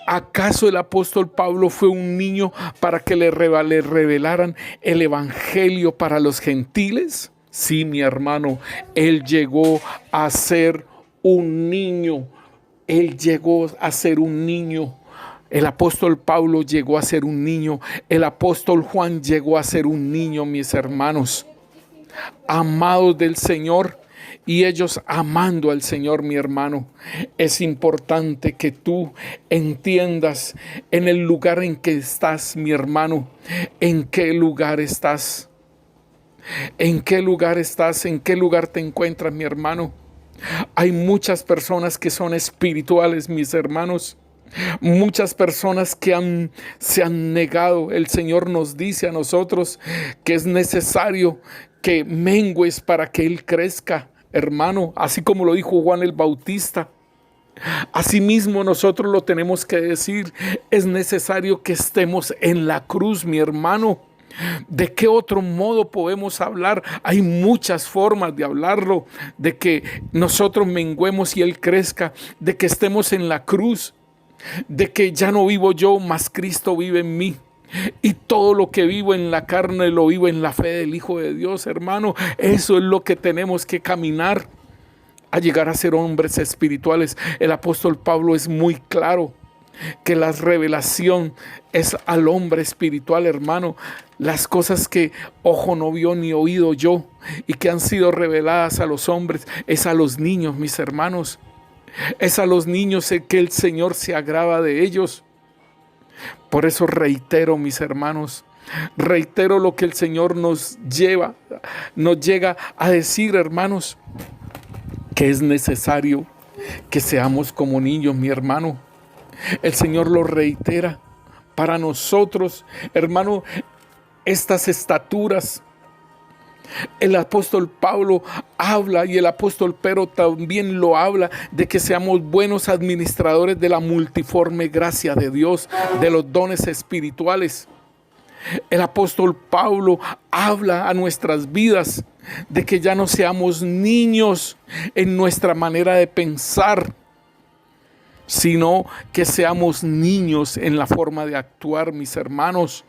¿Acaso el apóstol Pablo fue un niño para que le revelaran el evangelio para los gentiles? Sí, mi hermano, él llegó a ser un niño. Él llegó a ser un niño. El apóstol Pablo llegó a ser un niño. El apóstol Juan llegó a ser un niño, mis hermanos, amados del Señor. Y ellos amando al Señor, mi hermano. Es importante que tú entiendas en el lugar en que estás, mi hermano. ¿En qué lugar estás? ¿En qué lugar estás? ¿En qué lugar te encuentras, mi hermano? Hay muchas personas que son espirituales, mis hermanos. Muchas personas que se han negado. El Señor nos dice a nosotros que es necesario que mengues para que Él crezca, hermano, así como lo dijo Juan el Bautista. Asimismo nosotros lo tenemos que decir. Es necesario que estemos en la cruz, mi hermano. ¿De qué otro modo podemos hablar? Hay muchas formas de hablarlo, de que nosotros menguemos y Él crezca, de que estemos en la cruz, de que ya no vivo yo, mas Cristo vive en mí. Y todo lo que vivo en la carne lo vivo en la fe del Hijo de Dios, hermano. Eso es lo que tenemos que caminar a llegar a ser hombres espirituales. El apóstol Pablo es muy claro que la revelación es al hombre espiritual, hermano. Las cosas que ojo no vio ni oído yo y que han sido reveladas a los hombres, es a los niños, mis hermanos. Es a los niños que el Señor se agrada de ellos. Por eso reitero, mis hermanos, reitero lo que el Señor nos llega a decir, hermanos, que es necesario que seamos como niños, mi hermano. El Señor lo reitera para nosotros, hermano, estas estaturas. El apóstol Pablo habla y el apóstol Pedro también lo habla de que seamos buenos administradores de la multiforme gracia de Dios, de los dones espirituales. El apóstol Pablo habla a nuestras vidas de que ya no seamos niños en nuestra manera de pensar, sino que seamos niños en la forma de actuar, mis hermanos.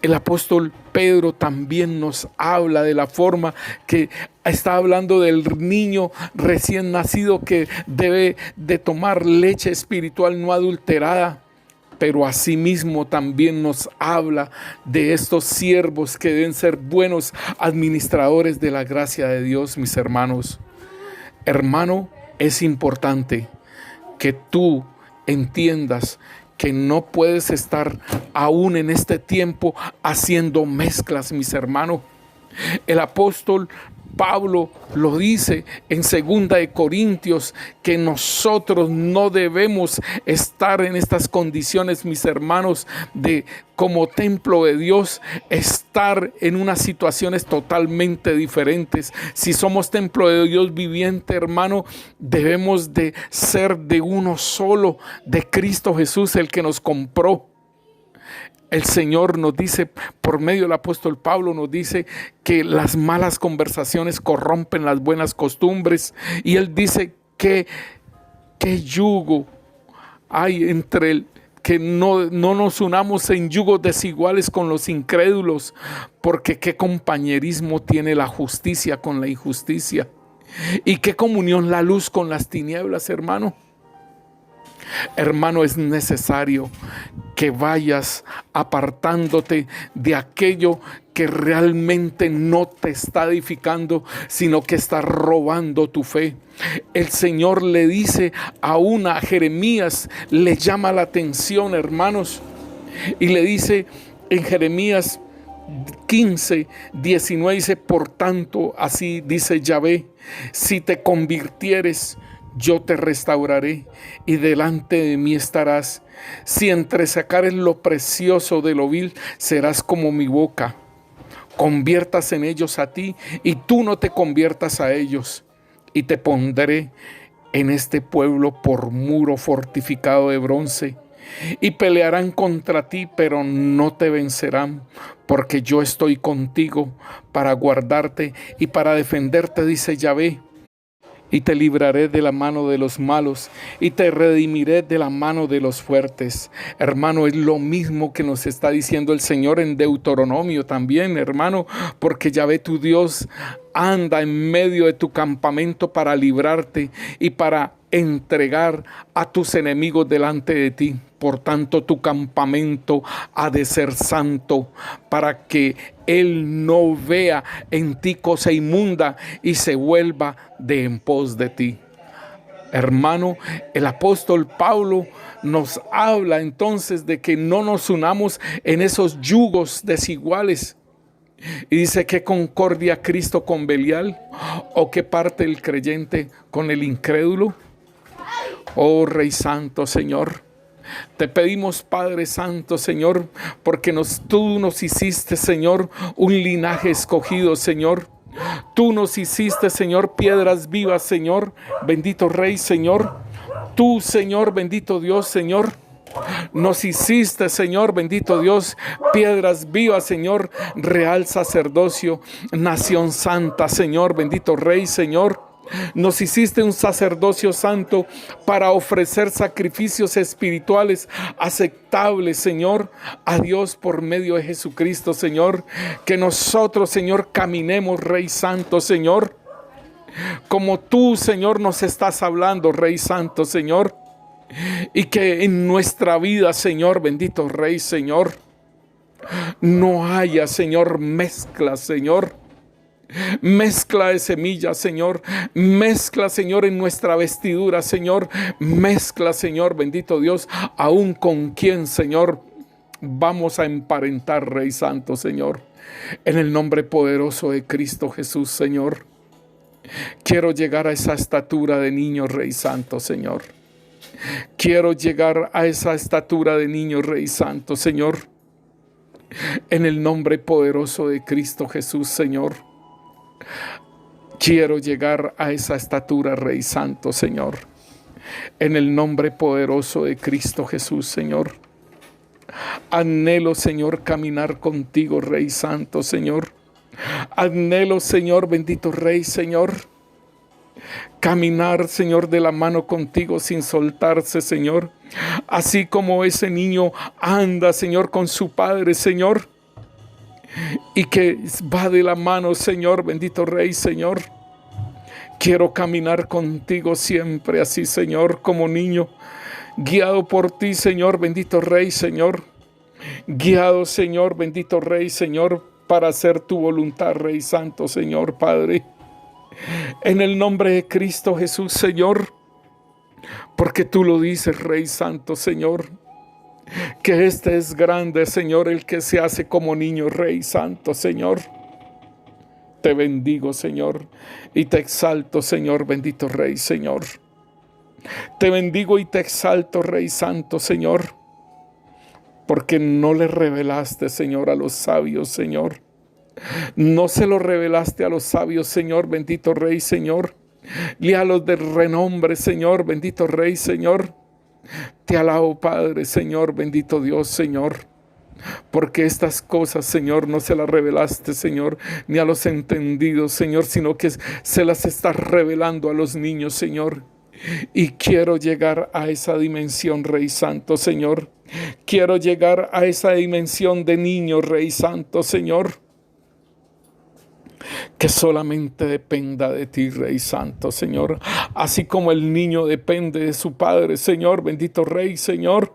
El apóstol Pedro también nos habla de la forma que está hablando del niño recién nacido que debe de tomar leche espiritual no adulterada. Pero asimismo también nos habla de estos siervos que deben ser buenos administradores de la gracia de Dios, mis hermanos. Hermano, es importante que tú entiendas que no puedes estar aún en este tiempo haciendo mezclas, mis hermanos. El apóstol Pablo lo dice en 2 de Corintios, que nosotros no debemos estar en estas condiciones, mis hermanos, de como templo de Dios, estar en unas situaciones totalmente diferentes. Si somos templo de Dios viviente, hermano, debemos de ser de uno solo, de Cristo Jesús, el que nos compró. El Señor nos dice, por medio del apóstol Pablo, nos dice que las malas conversaciones corrompen las buenas costumbres. Y Él dice que yugo hay entre el que no nos unamos en yugos desiguales con los incrédulos, porque qué compañerismo tiene la justicia con la injusticia. Y qué comunión la luz con las tinieblas, hermano. Hermano, es necesario que vayas apartándote de aquello que realmente no te está edificando, sino que está robando tu fe. El Señor le dice aún a Jeremías, le llama la atención, hermanos, y le dice en Jeremías 15:19, dice: por tanto, así dice Yahvé, si te convirtieres, yo te restauraré y delante de mí estarás. Si entresacares lo precioso de lo vil, serás como mi boca. Conviertas en ellos a ti y tú no te conviertas a ellos. Y te pondré en este pueblo por muro fortificado de bronce, y pelearán contra ti, pero no te vencerán, porque yo estoy contigo para guardarte y para defenderte, dice Yahvé. Y te libraré de la mano de los malos y te redimiré de la mano de los fuertes. Hermano, es lo mismo que nos está diciendo el Señor en Deuteronomio también, hermano, porque Yahvé tu Dios anda en medio de tu campamento para librarte y para entregar a tus enemigos delante de ti. Por tanto, tu campamento ha de ser santo, para que Él no vea en ti cosa inmunda y se vuelva de en pos de ti. Hermano, el apóstol Pablo nos habla entonces de que no nos unamos en esos yugos desiguales. Y dice: ¿qué concordia Cristo con Belial? ¿O qué parte el creyente con el incrédulo? Oh Rey Santo, Señor, te pedimos, Padre Santo, Señor, porque tú nos hiciste, Señor, un linaje escogido, Señor. Tú nos hiciste, Señor, piedras vivas, Señor. Bendito Rey, Señor. Tú, Señor, bendito Dios, Señor, nos hiciste, Señor, bendito Dios, piedras vivas, Señor, real sacerdocio, nación santa, Señor, bendito Rey, Señor. Nos hiciste un sacerdocio santo para ofrecer sacrificios espirituales aceptables, Señor, a Dios por medio de Jesucristo, Señor. Que nosotros, Señor, caminemos, Rey Santo, Señor, como tú, Señor, nos estás hablando, Rey Santo, Señor. Y que en nuestra vida, Señor, bendito Rey, Señor, no haya, Señor, mezcla, Señor. Mezcla de semillas, Señor. Mezcla, Señor, en nuestra vestidura, Señor. Mezcla, Señor, bendito Dios, aún con quien, Señor, vamos a emparentar, Rey Santo, Señor. En el nombre poderoso de Cristo Jesús, Señor. Quiero llegar a esa estatura de niño, Rey Santo, Señor. Quiero llegar a esa estatura de niño, Rey Santo, Señor. En el nombre poderoso de Cristo Jesús, Señor. Quiero llegar a esa estatura, Rey Santo, Señor. En el nombre poderoso de Cristo Jesús, Señor. Anhelo, Señor, caminar contigo, Rey Santo, Señor. Anhelo, Señor, bendito Rey, Señor, caminar, Señor, de la mano contigo sin soltarse, Señor. Así como ese niño anda, Señor, con su padre, Señor, y que va de la mano, Señor, bendito Rey, Señor. Quiero caminar contigo siempre así, Señor, como niño, guiado por ti, Señor, bendito Rey, Señor. Guiado, Señor, bendito Rey, Señor, para hacer tu voluntad, Rey Santo, Señor, Padre. En el nombre de Cristo Jesús, Señor, porque tú lo dices, Rey Santo, Señor, que este es grande, Señor, el que se hace como niño, Rey Santo, Señor. Te bendigo, Señor, y te exalto, Señor, bendito Rey, Señor. Te bendigo y te exalto, Rey Santo, Señor, porque no le revelaste, Señor, a los sabios, Señor. No se lo revelaste a los sabios, Señor, bendito Rey, Señor, y a los de renombre, Señor, bendito Rey, Señor. Te alabo, Padre, Señor, bendito Dios, Señor, porque estas cosas, Señor, no se las revelaste, Señor, ni a los entendidos, Señor, sino que se las estás revelando a los niños, Señor. Y quiero llegar a esa dimensión, Rey Santo, Señor. Quiero llegar a esa dimensión de niño, Rey Santo, Señor, que solamente dependa de ti, Rey Santo, Señor. Así como el niño depende de su padre, Señor, bendito Rey, Señor.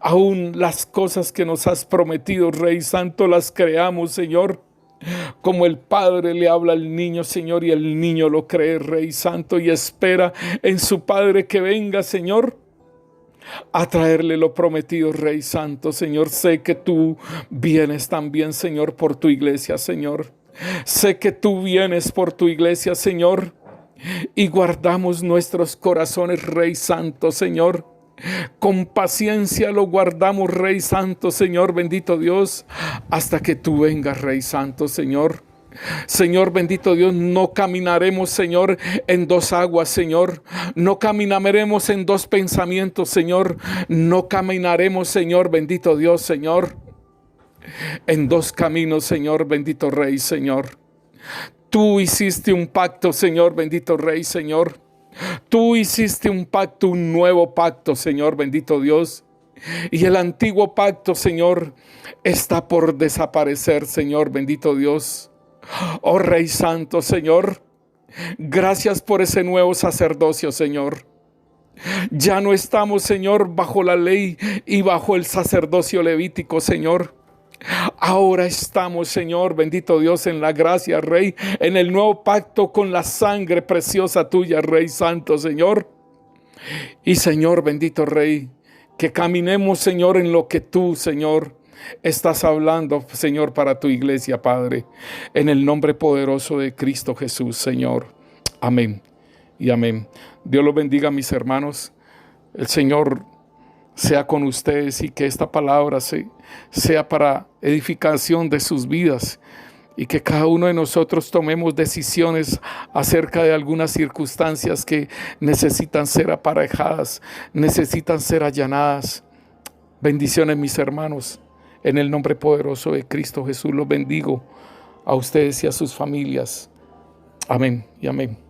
Aún las cosas que nos has prometido, Rey Santo, las creamos, Señor. Como el padre le habla al niño, Señor, y el niño lo cree, Rey Santo, y espera en su padre que venga, Señor, a traerle lo prometido, Rey Santo, Señor. Sé que tú vienes también, Señor, por tu iglesia, Señor. Sé que tú vienes por tu iglesia, Señor, y guardamos nuestros corazones, Rey Santo, Señor. Con paciencia lo guardamos, Rey Santo, Señor, bendito Dios, hasta que tú vengas, Rey Santo, Señor. Señor bendito Dios, no caminaremos, Señor, en dos aguas, Señor. No caminaremos en dos pensamientos, Señor. No caminaremos, Señor bendito Dios, Señor, en dos caminos, Señor bendito Rey, Señor. Tú hiciste un pacto, Señor bendito Rey, Señor. Tú hiciste un pacto, un nuevo pacto, Señor bendito Dios. Y el antiguo pacto, Señor, está por desaparecer, Señor bendito Dios. Oh Rey Santo, Señor, gracias por ese nuevo sacerdocio, Señor. Ya no estamos, Señor, bajo la ley y bajo el sacerdocio levítico, Señor. Ahora estamos, Señor, bendito Dios, en la gracia, Rey, en el nuevo pacto con la sangre preciosa tuya, Rey Santo, Señor. Y Señor, bendito Rey, que caminemos, Señor, en lo que tú, Señor, estás hablando, Señor, para tu iglesia, Padre, en el nombre poderoso de Cristo Jesús, Señor. Amén y amén. Dios los bendiga, mis hermanos. El Señor sea con ustedes y que esta palabra sea para edificación de sus vidas y que cada uno de nosotros tomemos decisiones acerca de algunas circunstancias que necesitan ser aparejadas, necesitan ser allanadas. Bendiciones, mis hermanos. En el nombre poderoso de Cristo Jesús los bendigo a ustedes y a sus familias. Amén y amén.